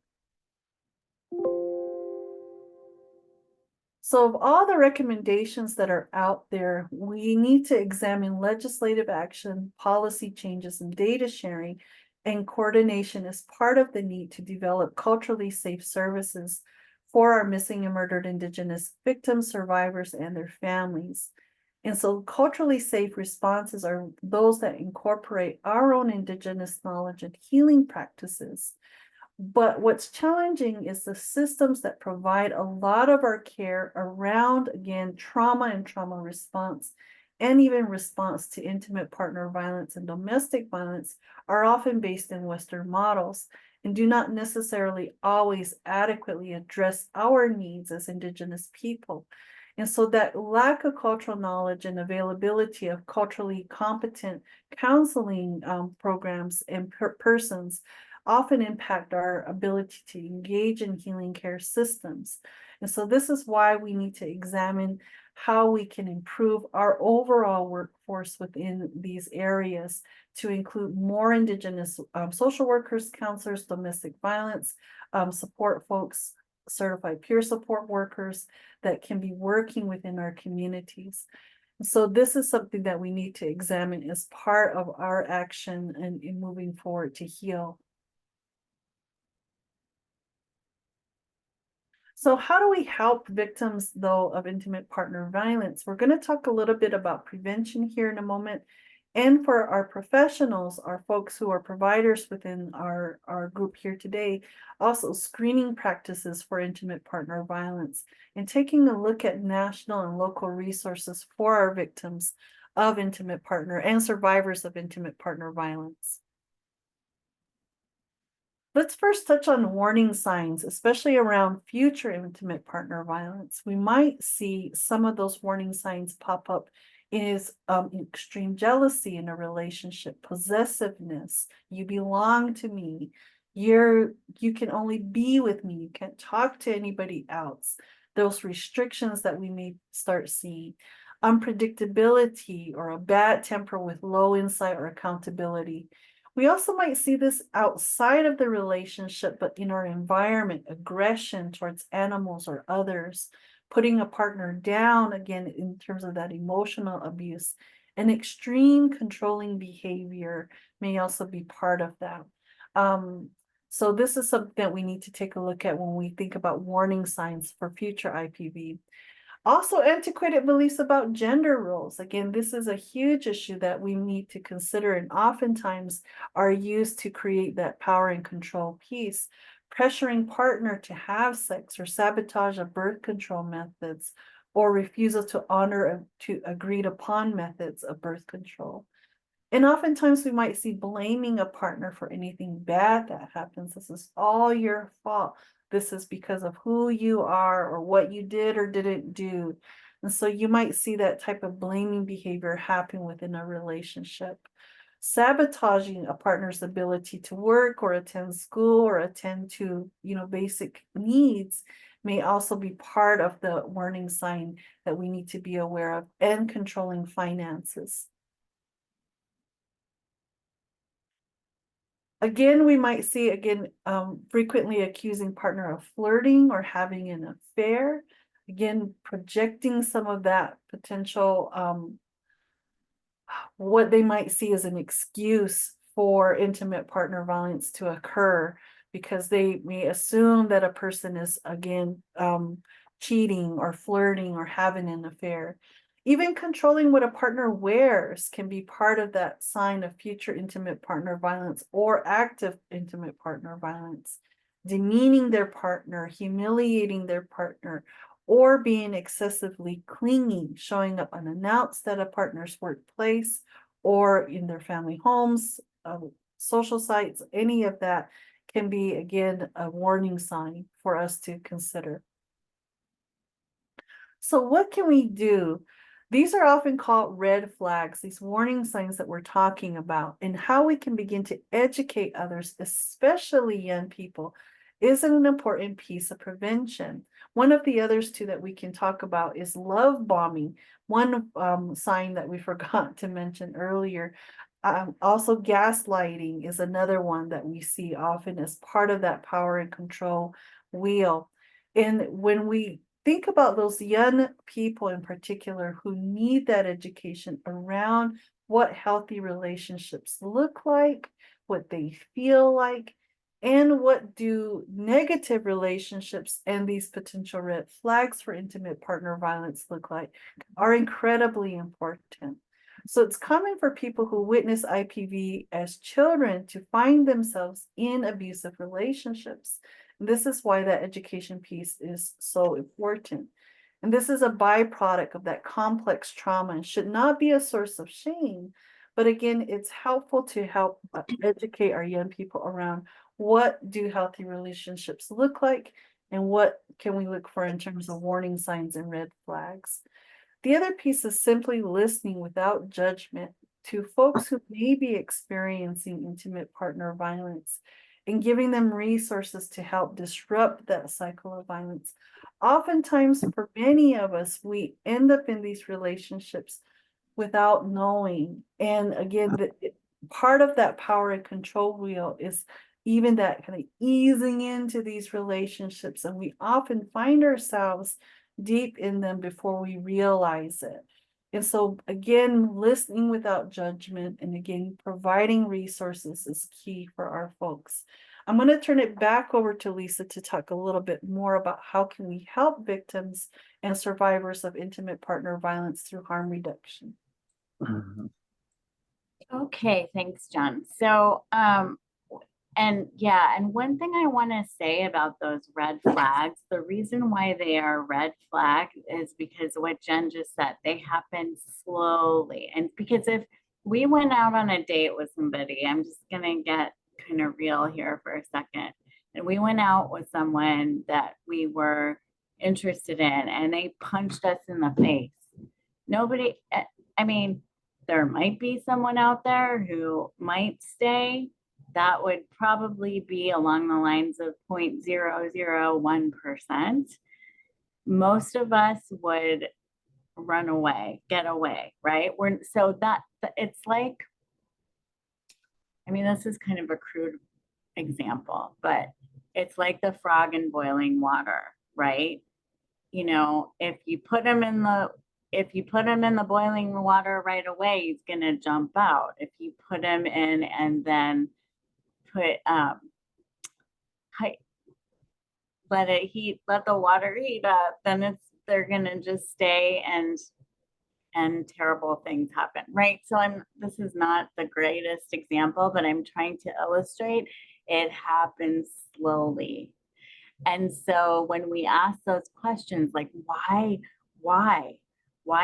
Speaker 2: So of all the recommendations that are out there, we need to examine legislative action, policy changes, and data sharing and coordination as part of the need to develop culturally safe services for our missing and murdered Indigenous victims, survivors, and their families. And so culturally safe responses are those that incorporate our own Indigenous knowledge and healing practices. But what's challenging is the systems that provide a lot of our care around, again, trauma and trauma response, and even response to intimate partner violence and domestic violence are often based in Western models and do not necessarily always adequately address our needs as Indigenous people. And so that lack of cultural knowledge and availability of culturally competent counseling programs and persons often impact our ability to engage in healing care systems. And so this is why we need to examine how we can improve our overall workforce within these areas to include more Indigenous social workers, counselors, domestic violence, support folks, certified peer support workers that can be working within our communities. So this is something that we need to examine as part of our action and in moving forward to heal. So how do we help victims, though, of intimate partner violence? We're going to talk a little bit about prevention here in a moment. And for our professionals, our folks who are providers within our group here today, also screening practices for intimate partner violence and taking a look at national and local resources for our victims of intimate partner and survivors of intimate partner violence. Let's first touch on warning signs, especially around future intimate partner violence. We might see some of those warning signs pop up is extreme jealousy in a relationship, possessiveness, you belong to me, you can only be with me, you can't talk to anybody else. Those restrictions that we may start seeing, unpredictability or a bad temper with low insight or accountability. We also might see this outside of the relationship, but in our environment, aggression towards animals or others, putting a partner down, again, in terms of that emotional abuse, and extreme controlling behavior may also be part of that. So this is something that we need to take a look at when we think about warning signs for future IPV. Also, antiquated beliefs about gender roles. Again, this is a huge issue that we need to consider and oftentimes are used to create that power and control piece. Pressuring partner to have sex or sabotage of birth control methods or refusal to honor to agreed upon methods of birth control. And oftentimes we might see blaming a partner for anything bad that happens. This is all your fault. This is because of who you are or what you did or didn't do. And so you might see that type of blaming behavior happen within a relationship. Sabotaging a partner's ability to work or attend school or attend to, basic needs may also be part of the warning sign that we need to be aware of, and controlling finances. Again, we might see, frequently accusing partner of flirting or having an affair. Again, projecting some of that potential, what they might see as an excuse for intimate partner violence to occur, because they may assume that a person is, cheating or flirting or having an affair. Even controlling what a partner wears can be part of that sign of future intimate partner violence or active intimate partner violence. Demeaning their partner, humiliating their partner, or being excessively clingy, showing up unannounced at a partner's workplace or in their family homes, social sites, any of that can be, again, a warning sign for us to consider. So what can we do? These are often called red flags, these warning signs that we're talking about, and how we can begin to educate others, especially young people, is an important piece of prevention. One of the others too that we can talk about is love bombing. One sign that we forgot to mention earlier. Also gaslighting is another one that we see often as part of that power and control wheel. And when we think about those young people in particular who need that education around what healthy relationships look like, what they feel like, and what do negative relationships and these potential red flags for intimate partner violence look like, are incredibly important. So it's common for people who witness IPV as children to find themselves in abusive relationships. This is why that education piece is so important. And this is a byproduct of that complex trauma and should not be a source of shame. But again, it's helpful to help educate our young people around what do healthy relationships look like and what can we look for in terms of warning signs and red flags. The other piece is simply listening without judgment to folks who may be experiencing intimate partner violence, and giving them resources to help disrupt that cycle of violence. Oftentimes, for many of us, we end up in these relationships without knowing. And again, part of that power and control wheel is even that kind of easing into these relationships. And we often find ourselves deep in them before we realize it. And so again, listening without judgment and again, providing resources is key for our folks. I'm going to turn it back over to Lisa to talk a little bit more about how can we help victims and survivors of intimate partner violence through harm reduction.
Speaker 1: Okay, thanks, John. So And yeah, and one thing I want to say about those red flags, the reason why they are red flag is because what Jen just said, they happen slowly. And because if we went out on a date with somebody, I'm just going to get kind of real here for a second. And we went out with someone that we were interested in and they punched us in the face. Nobody, I mean, there might be someone out there who might stay. That would probably be along the lines of 0.001%. Most of us would run away, get away, right? So that it's like, I mean, this is kind of a crude example, but it's like the frog in boiling water, right? You know, if you put him in the boiling water right away, he's gonna jump out. If you put him in and then let the water heat up, then they're gonna just stay and terrible things happen, right? So this is not the greatest example, but I'm trying to illustrate it happens slowly. And so when we ask those questions like why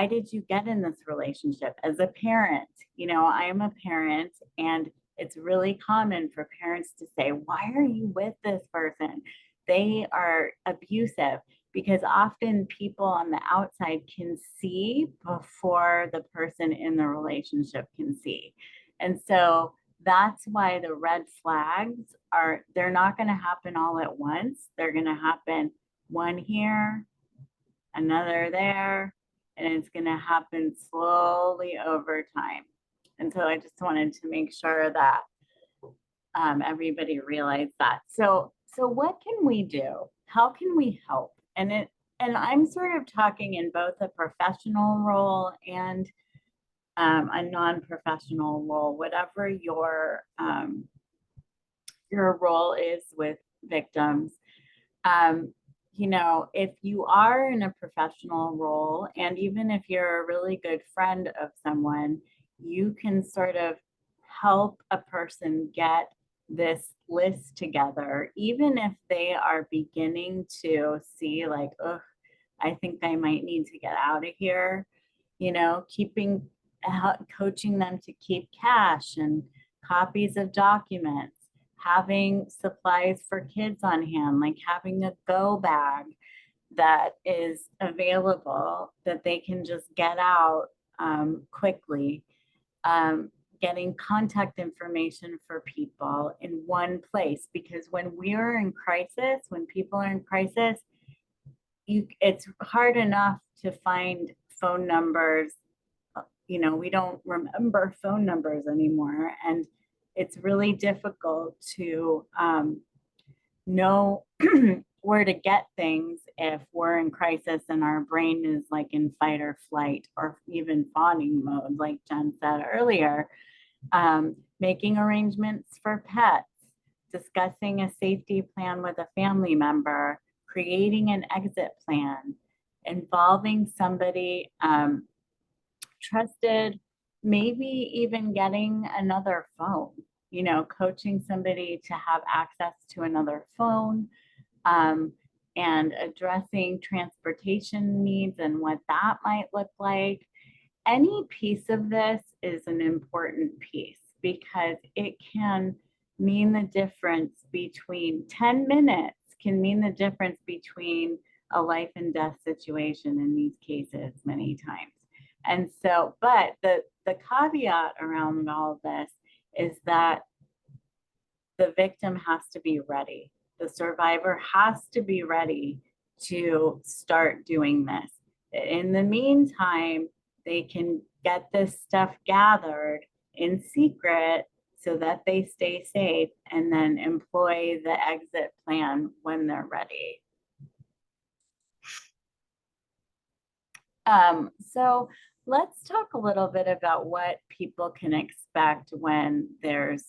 Speaker 1: did you get in this relationship? As a parent, you know, I am a parent, and it's really common for parents to say, why are you with this person? They are abusive, because often people on the outside can see before the person in the relationship can see. And so that's why the red flags they're not going to happen all at once. They're going to happen one here, another there, and it's going to happen slowly over time. And so I just wanted to make sure that everybody realized that. So what can we do? How can we help? And I'm sort of talking in both a professional role and a non-professional role, whatever your role is with victims. You know, if you are in a professional role, and even if you're a really good friend of someone, you can sort of help a person get this list together, even if they are beginning to see like, oh, I think I might need to get out of here. You know, coaching them to keep cash and copies of documents, having supplies for kids on hand, like having a go bag that is available that they can just get out quickly, getting contact information for people in one place, because when people are in crisis, it's hard enough to find phone numbers. You know, we don't remember phone numbers anymore, and it's really difficult to know where to get things if we're in crisis and our brain is like in fight or flight or even fawning mode, like Jen said earlier. Making arrangements for pets, discussing a safety plan with a family member, creating an exit plan, involving somebody trusted, maybe even getting another phone, you know, coaching somebody to have access to another phone, and addressing transportation needs and what that might look like. Any piece of this is an important piece, because it can mean the difference between 10 minutes can mean the difference between a life and death situation in these cases many times. And so, but the caveat around all of this is that the victim has to be ready. The survivor has to be ready to start doing this. In the meantime, they can get this stuff gathered in secret so that they stay safe, and then employ the exit plan when they're ready. So let's talk a little bit about what people can expect when there's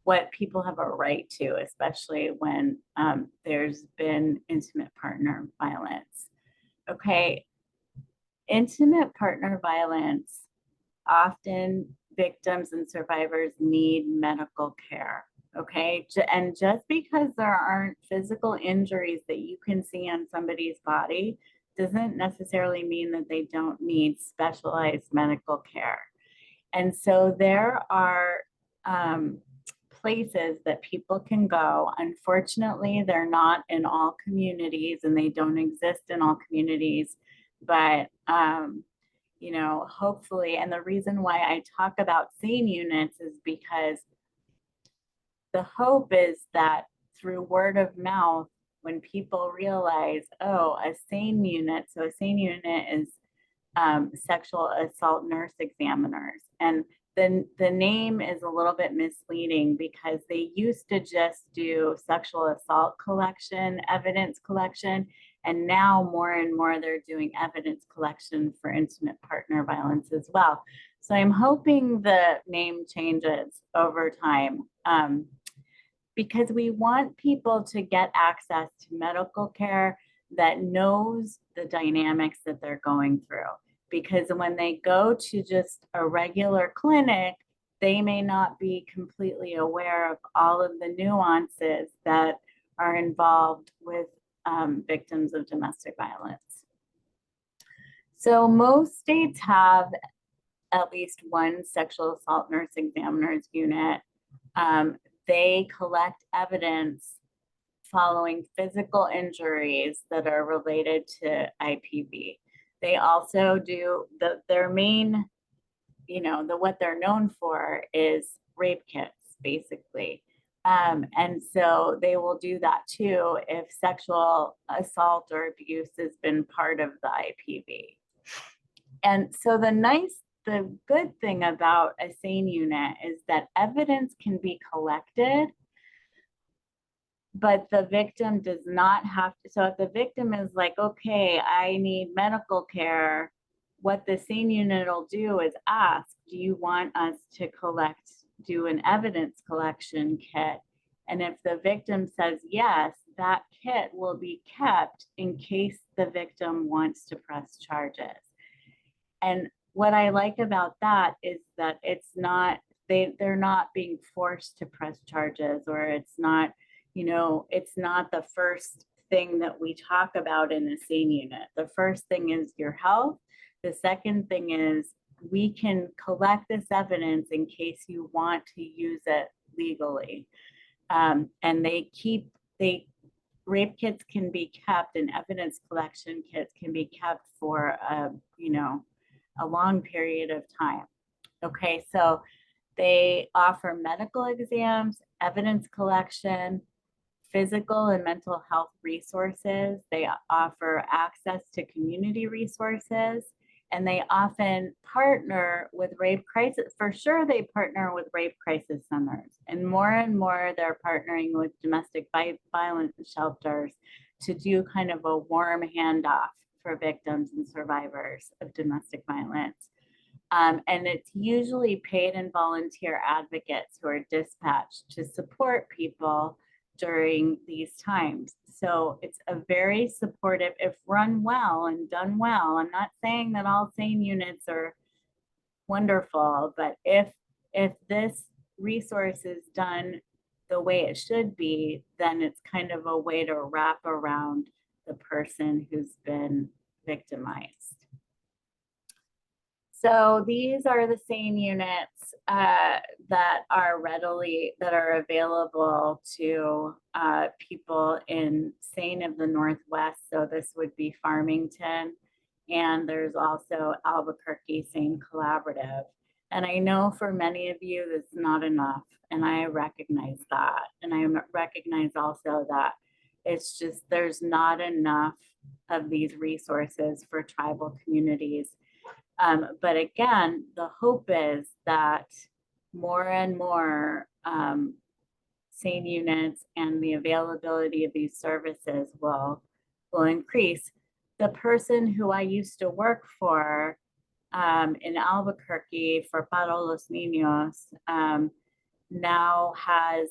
Speaker 1: what people have a right to, especially when there's been intimate partner violence. Okay, intimate partner violence, often victims and survivors need medical care. Okay, and just because there aren't physical injuries that you can see on somebody's body doesn't necessarily mean that they don't need specialized medical care. And so there are places that people can go. Unfortunately, they're not in all communities and they don't exist in all communities, but you know, hopefully, and the reason why I talk about SANE units is because the hope is that through word of mouth, when people realize, oh, a SANE unit, so a SANE unit is sexual assault nurse examiners. And then the name is a little bit misleading because they used to just do sexual assault collection, evidence collection, and now more and more they're doing evidence collection for intimate partner violence as well. So I'm hoping the name changes over time because we want people to get access to medical care that knows the dynamics that they're going through. Because when they go to just a regular clinic, they may not be completely aware of all of the nuances that are involved with victims of domestic violence. So most states have at least one sexual assault nurse examiner's unit. They collect evidence following physical injuries that are related to IPV. They also do their main, you know, what they're known for is rape kits, basically. And so they will do that too if sexual assault or abuse has been part of the IPV. And so the good thing about a SANE unit is that evidence can be collected, but the victim does not have to. So if the victim is like, okay, I need medical care, what the SANE unit will do is ask, do you want us to do an evidence collection kit? And if the victim says yes, that kit will be kept in case the victim wants to press charges. And what I like about that is that it's not, they're not being forced to press charges, or it's not, you know, it's not the first thing that we talk about in a SANE unit. The first thing is your health. The second thing is we can collect this evidence in case you want to use it legally. And rape kits can be kept, and evidence collection kits can be kept for, you know, a long period of time. Okay, so they offer medical exams, evidence collection, physical and mental health resources. They offer access to community resources, and they often partner with rape crisis. For sure, they partner with rape crisis centers, and more they're partnering with domestic violence shelters to do kind of a warm handoff for victims and survivors of domestic violence. And it's usually paid and volunteer advocates who are dispatched to support people during these times. So it's a very supportive, if run well and done well. I'm not saying that all SANE units are wonderful, but if this resource is done the way it should be, then it's kind of a way to wrap around the person who's been victimized. So these are the SANE units that are available to people in SANE of the Northwest. So this would be Farmington, and there's also Albuquerque SANE Collaborative. And I know for many of you, that's not enough, and I recognize that. And I recognize also that it's just, there's not enough of these resources for tribal communities. But again, the hope is that more and more SANE units and the availability of these services will increase. The person who I used to work for in Albuquerque for Para los Niños now has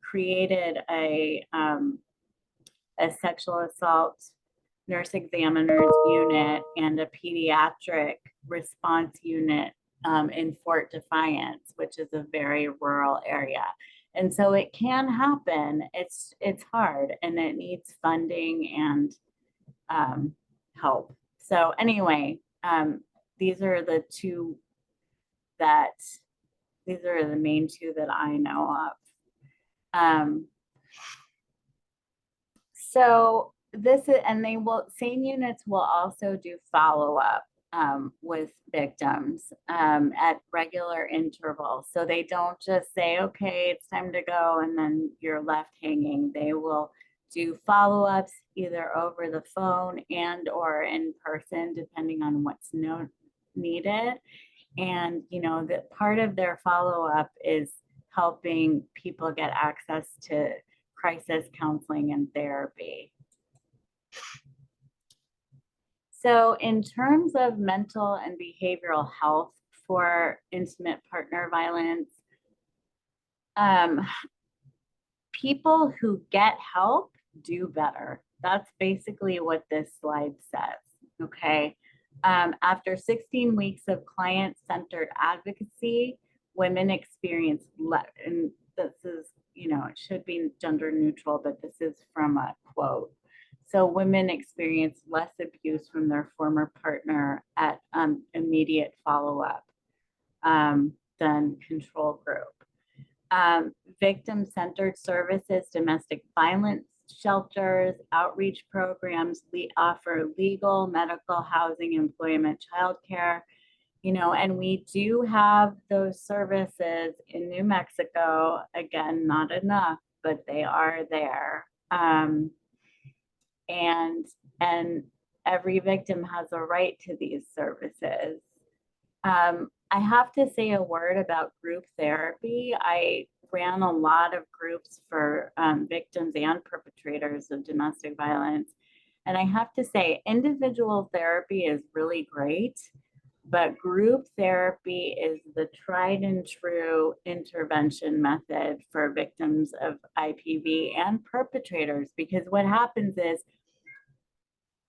Speaker 1: created a sexual assault nurse examiner's unit and a pediatric response unit in Fort Defiance, which is a very rural area. And so it can happen. It's hard, and it needs funding and help. So anyway, these are the main two that I know of. So this is, and same units will also do follow-up with victims at regular intervals. So they don't just say, okay, it's time to go, and then you're left hanging. They will do follow-ups either over the phone and or in person, depending on what's needed. And, that part of their follow-up is helping people get access to crisis counseling and therapy. So in terms of mental and behavioral health for intimate partner violence, people who get help do better. That's basically what this slide says, okay? After 16 weeks of client-centered advocacy, women experience less, and this is, it should be gender neutral, but this is from a quote. So women experience less abuse from their former partner at immediate follow-up than control group. Victim-centered services, domestic violence shelters, outreach programs, offer legal, medical, housing, employment, childcare, and we do have those services in New Mexico. Again, not enough, but they are there. And every victim has a right to these services. I have to say a word about group therapy. I ran a lot of groups for victims and perpetrators of domestic violence. And I have to say, individual therapy is really great, but group therapy is the tried and true intervention method for victims of IPV and perpetrators, because what happens is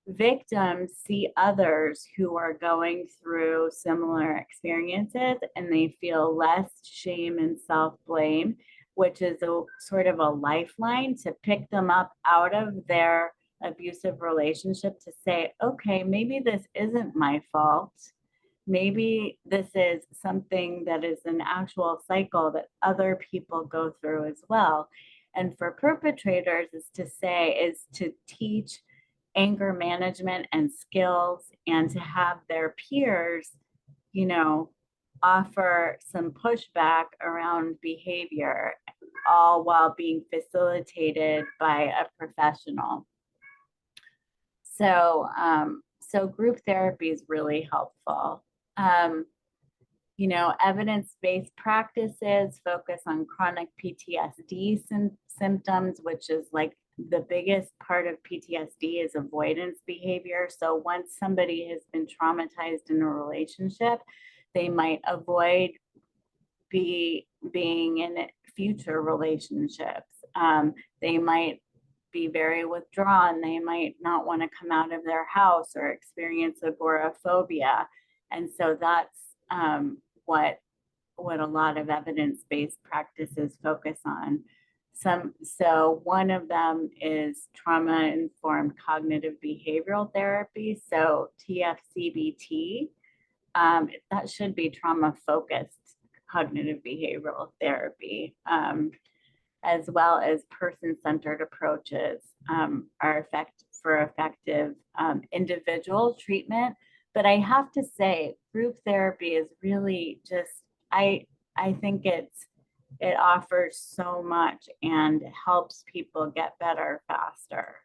Speaker 1: victims see others who are going through similar experiences and they feel less shame and self-blame, which is a sort of a lifeline to pick them up out of their abusive relationship to say, okay, maybe this isn't my fault. Maybe this is something that is an actual cycle that other people go through as well. And for perpetrators is to teach anger management and skills, and to have their peers, offer some pushback around behavior, all while being facilitated by a professional. So, so group therapy is really helpful. Evidence-based practices focus on chronic PTSD symptoms, which is like the biggest part of PTSD is avoidance behavior. So once somebody has been traumatized in a relationship, they might avoid being in future relationships. They might be very withdrawn. They might not want to come out of their house or experience agoraphobia. And so that's what a lot of evidence-based practices focus on. So one of them is trauma-informed cognitive behavioral therapy, so TFCBT. That should be trauma-focused cognitive behavioral therapy, as well as person-centered approaches are effective individual treatment. But I have to say, group therapy is really just, I think it offers so much and helps people get better faster.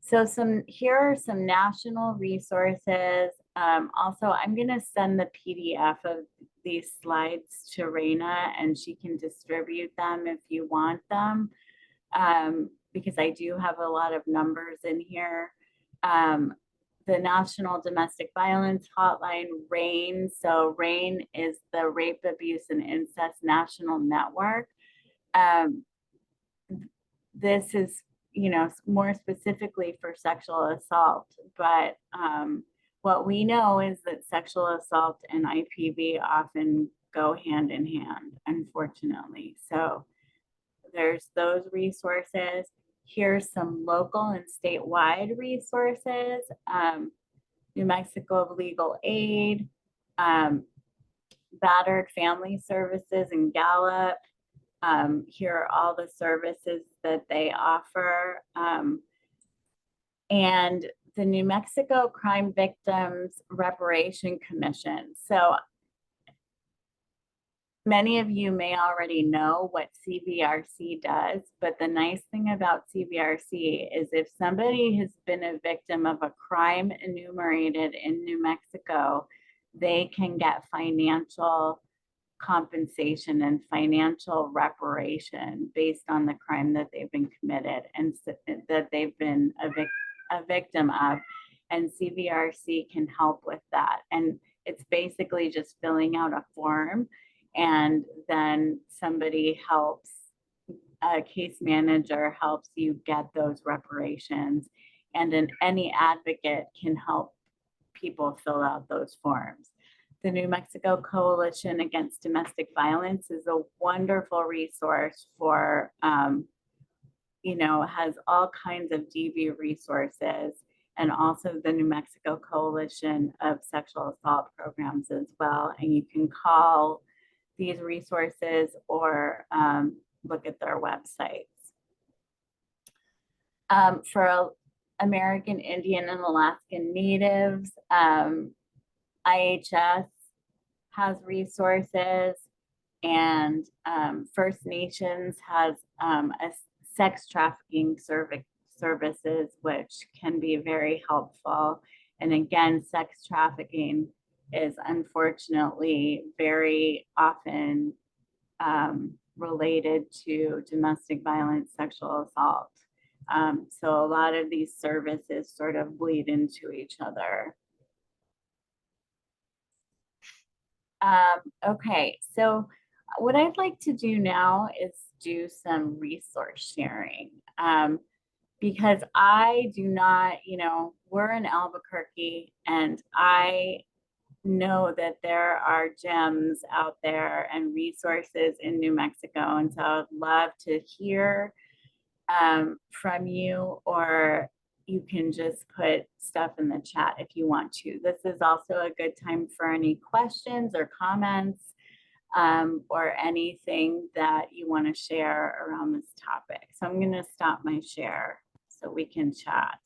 Speaker 1: So here are some national resources. Also, I'm going to send the PDF of these slides to Raina, and she can distribute them if you want them, because I do have a lot of numbers in here. The National Domestic Violence Hotline, RAIN. So RAIN is the Rape, Abuse, and Incest National Network. This is, more specifically for sexual assault, but what we know is that sexual assault and IPV often go hand in hand, unfortunately. So there's those resources. Here's some local and statewide resources. New Mexico Legal Aid, Battered Family Services in Gallup. Here are all the services that they offer. And the New Mexico Crime Victims Reparation Commission. So many of you may already know what CVRC does, but the nice thing about CVRC is if somebody has been a victim of a crime enumerated in New Mexico, they can get financial compensation and financial reparation based on the crime that they've been committed and that they've been a victim of. And CVRC can help with that. And it's basically just filling out a form, and then somebody helps, a case manager helps you get those reparations. And then any advocate can help people fill out those forms. The New Mexico Coalition Against Domestic Violence is a wonderful resource for, has all kinds of DV resources, and also the New Mexico Coalition of Sexual Assault Programs as well. And you can call these resources or look at their websites. For American Indian and Alaskan Natives, IHS has resources, and First Nations has a sex trafficking services, which can be very helpful. And again, sex trafficking is unfortunately very often related to domestic violence, sexual assault. So a lot of these services sort of bleed into each other. Okay, so what I'd like to do now is do some resource sharing. Because I do not, we're in Albuquerque, and I know that there are gems out there and resources in New Mexico. And so I'd love to hear from you, or you can just put stuff in the chat if you want to. This is also a good time for any questions or comments, or anything that you want to share around this topic. So I'm going to stop my share so we can chat.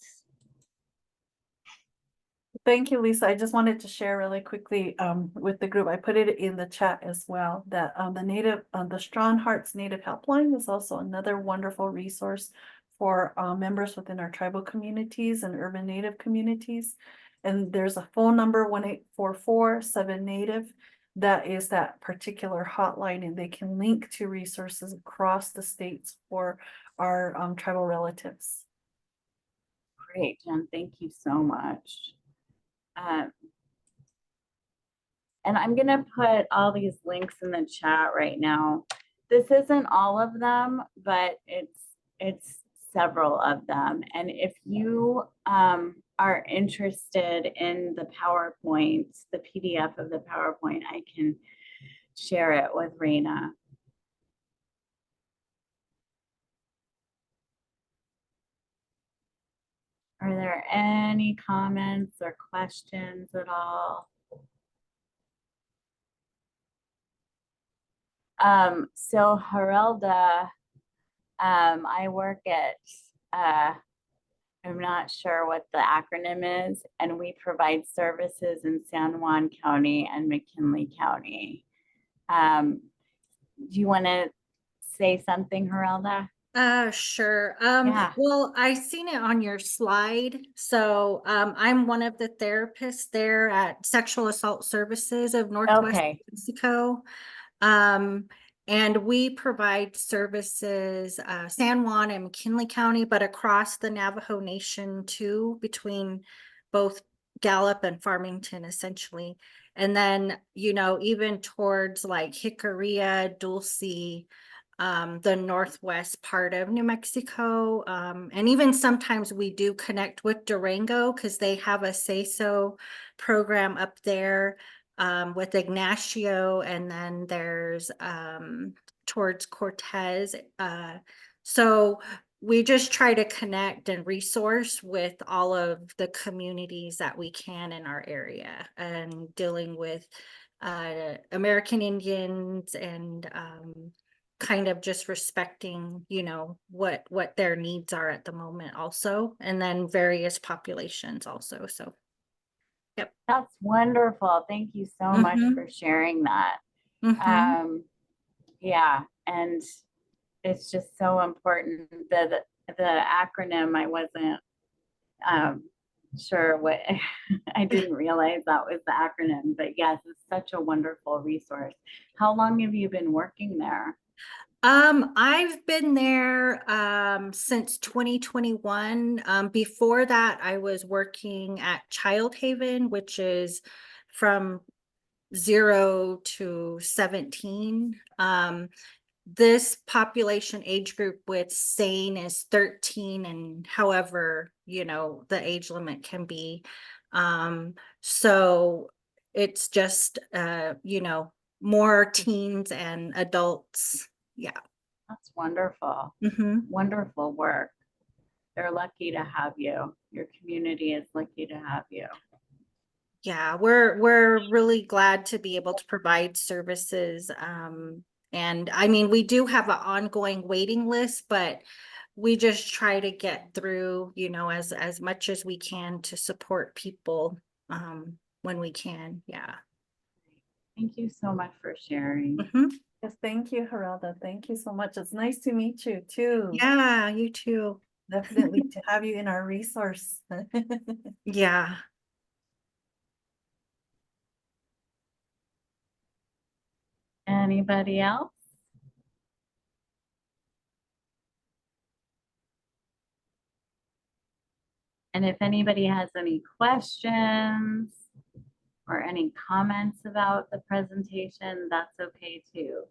Speaker 2: Thank you, Lisa. I just wanted to share really quickly with the group. I put it in the chat as well that the Strong Hearts Native Helpline is also another wonderful resource for members within our tribal communities and urban Native communities. And there's a phone number 1-844-7-NATIVE. That is that particular hotline, and they can link to resources across the states for our tribal relatives.
Speaker 1: Great, Jen, thank you so much. And I'm gonna put all these links in the chat right now. This isn't all of them, but it's several of them. And if you are interested in the PowerPoint, the PDF of the PowerPoint, I can share it with Raina. Are there any comments or questions at all? So Harelda, I work at, I'm not sure what the acronym is, and we provide services in San Juan County and McKinley County. Do you want to say something, Harelda?
Speaker 6: Sure.
Speaker 1: Yeah.
Speaker 6: Well, I seen it on your slide. So I'm one of the therapists there at Sexual Assault Services of Northwest Mexico. And we provide services San Juan and McKinley County, but across the Navajo Nation too, between both Gallup and Farmington, essentially. And then, even towards like Jicarilla, Dulce, the northwest part of New Mexico. And even sometimes we do connect with Durango because they have a Say-So program up there with Ignacio, and then there's towards Cortez. So we just try to connect and resource with all of the communities that we can in our area, and dealing with American Indians, and kind of just respecting, you know, what their needs are at the moment also, and then various populations also. So yep.
Speaker 1: That's wonderful. Thank you so much
Speaker 6: Mhm.
Speaker 1: for sharing that.
Speaker 6: Mhm.
Speaker 1: Yeah, and it's just so important. The acronym, I wasn't sure what I didn't realize that was the acronym, but yes, it's such a wonderful resource. How long have you been working there?
Speaker 6: I've been there since 2021. Before that, I was working at Child Haven, which is from 0 to 17. This population age group with SANE is 13, and however, you know, the age limit can be. So it's just you know, more teens and adults. Yeah.
Speaker 1: That's wonderful.
Speaker 6: Mm-hmm.
Speaker 1: Wonderful work. They're lucky to have you. Your community is lucky to have you.
Speaker 6: Yeah, we're really glad to be able to provide services. And I mean, we do have an ongoing waiting list, but we just try to get through, you know, as much as we can to support people when we can. Yeah.
Speaker 1: Thank you so much for sharing.
Speaker 6: Mhm.
Speaker 2: Yes, thank you, Geralda. Thank you so much. It's nice to meet you too.
Speaker 6: Yeah, you too.
Speaker 2: Definitely to have you in our resource.
Speaker 6: Yeah.
Speaker 1: Anybody else? And if anybody has any questions or any comments about the presentation, that's okay too.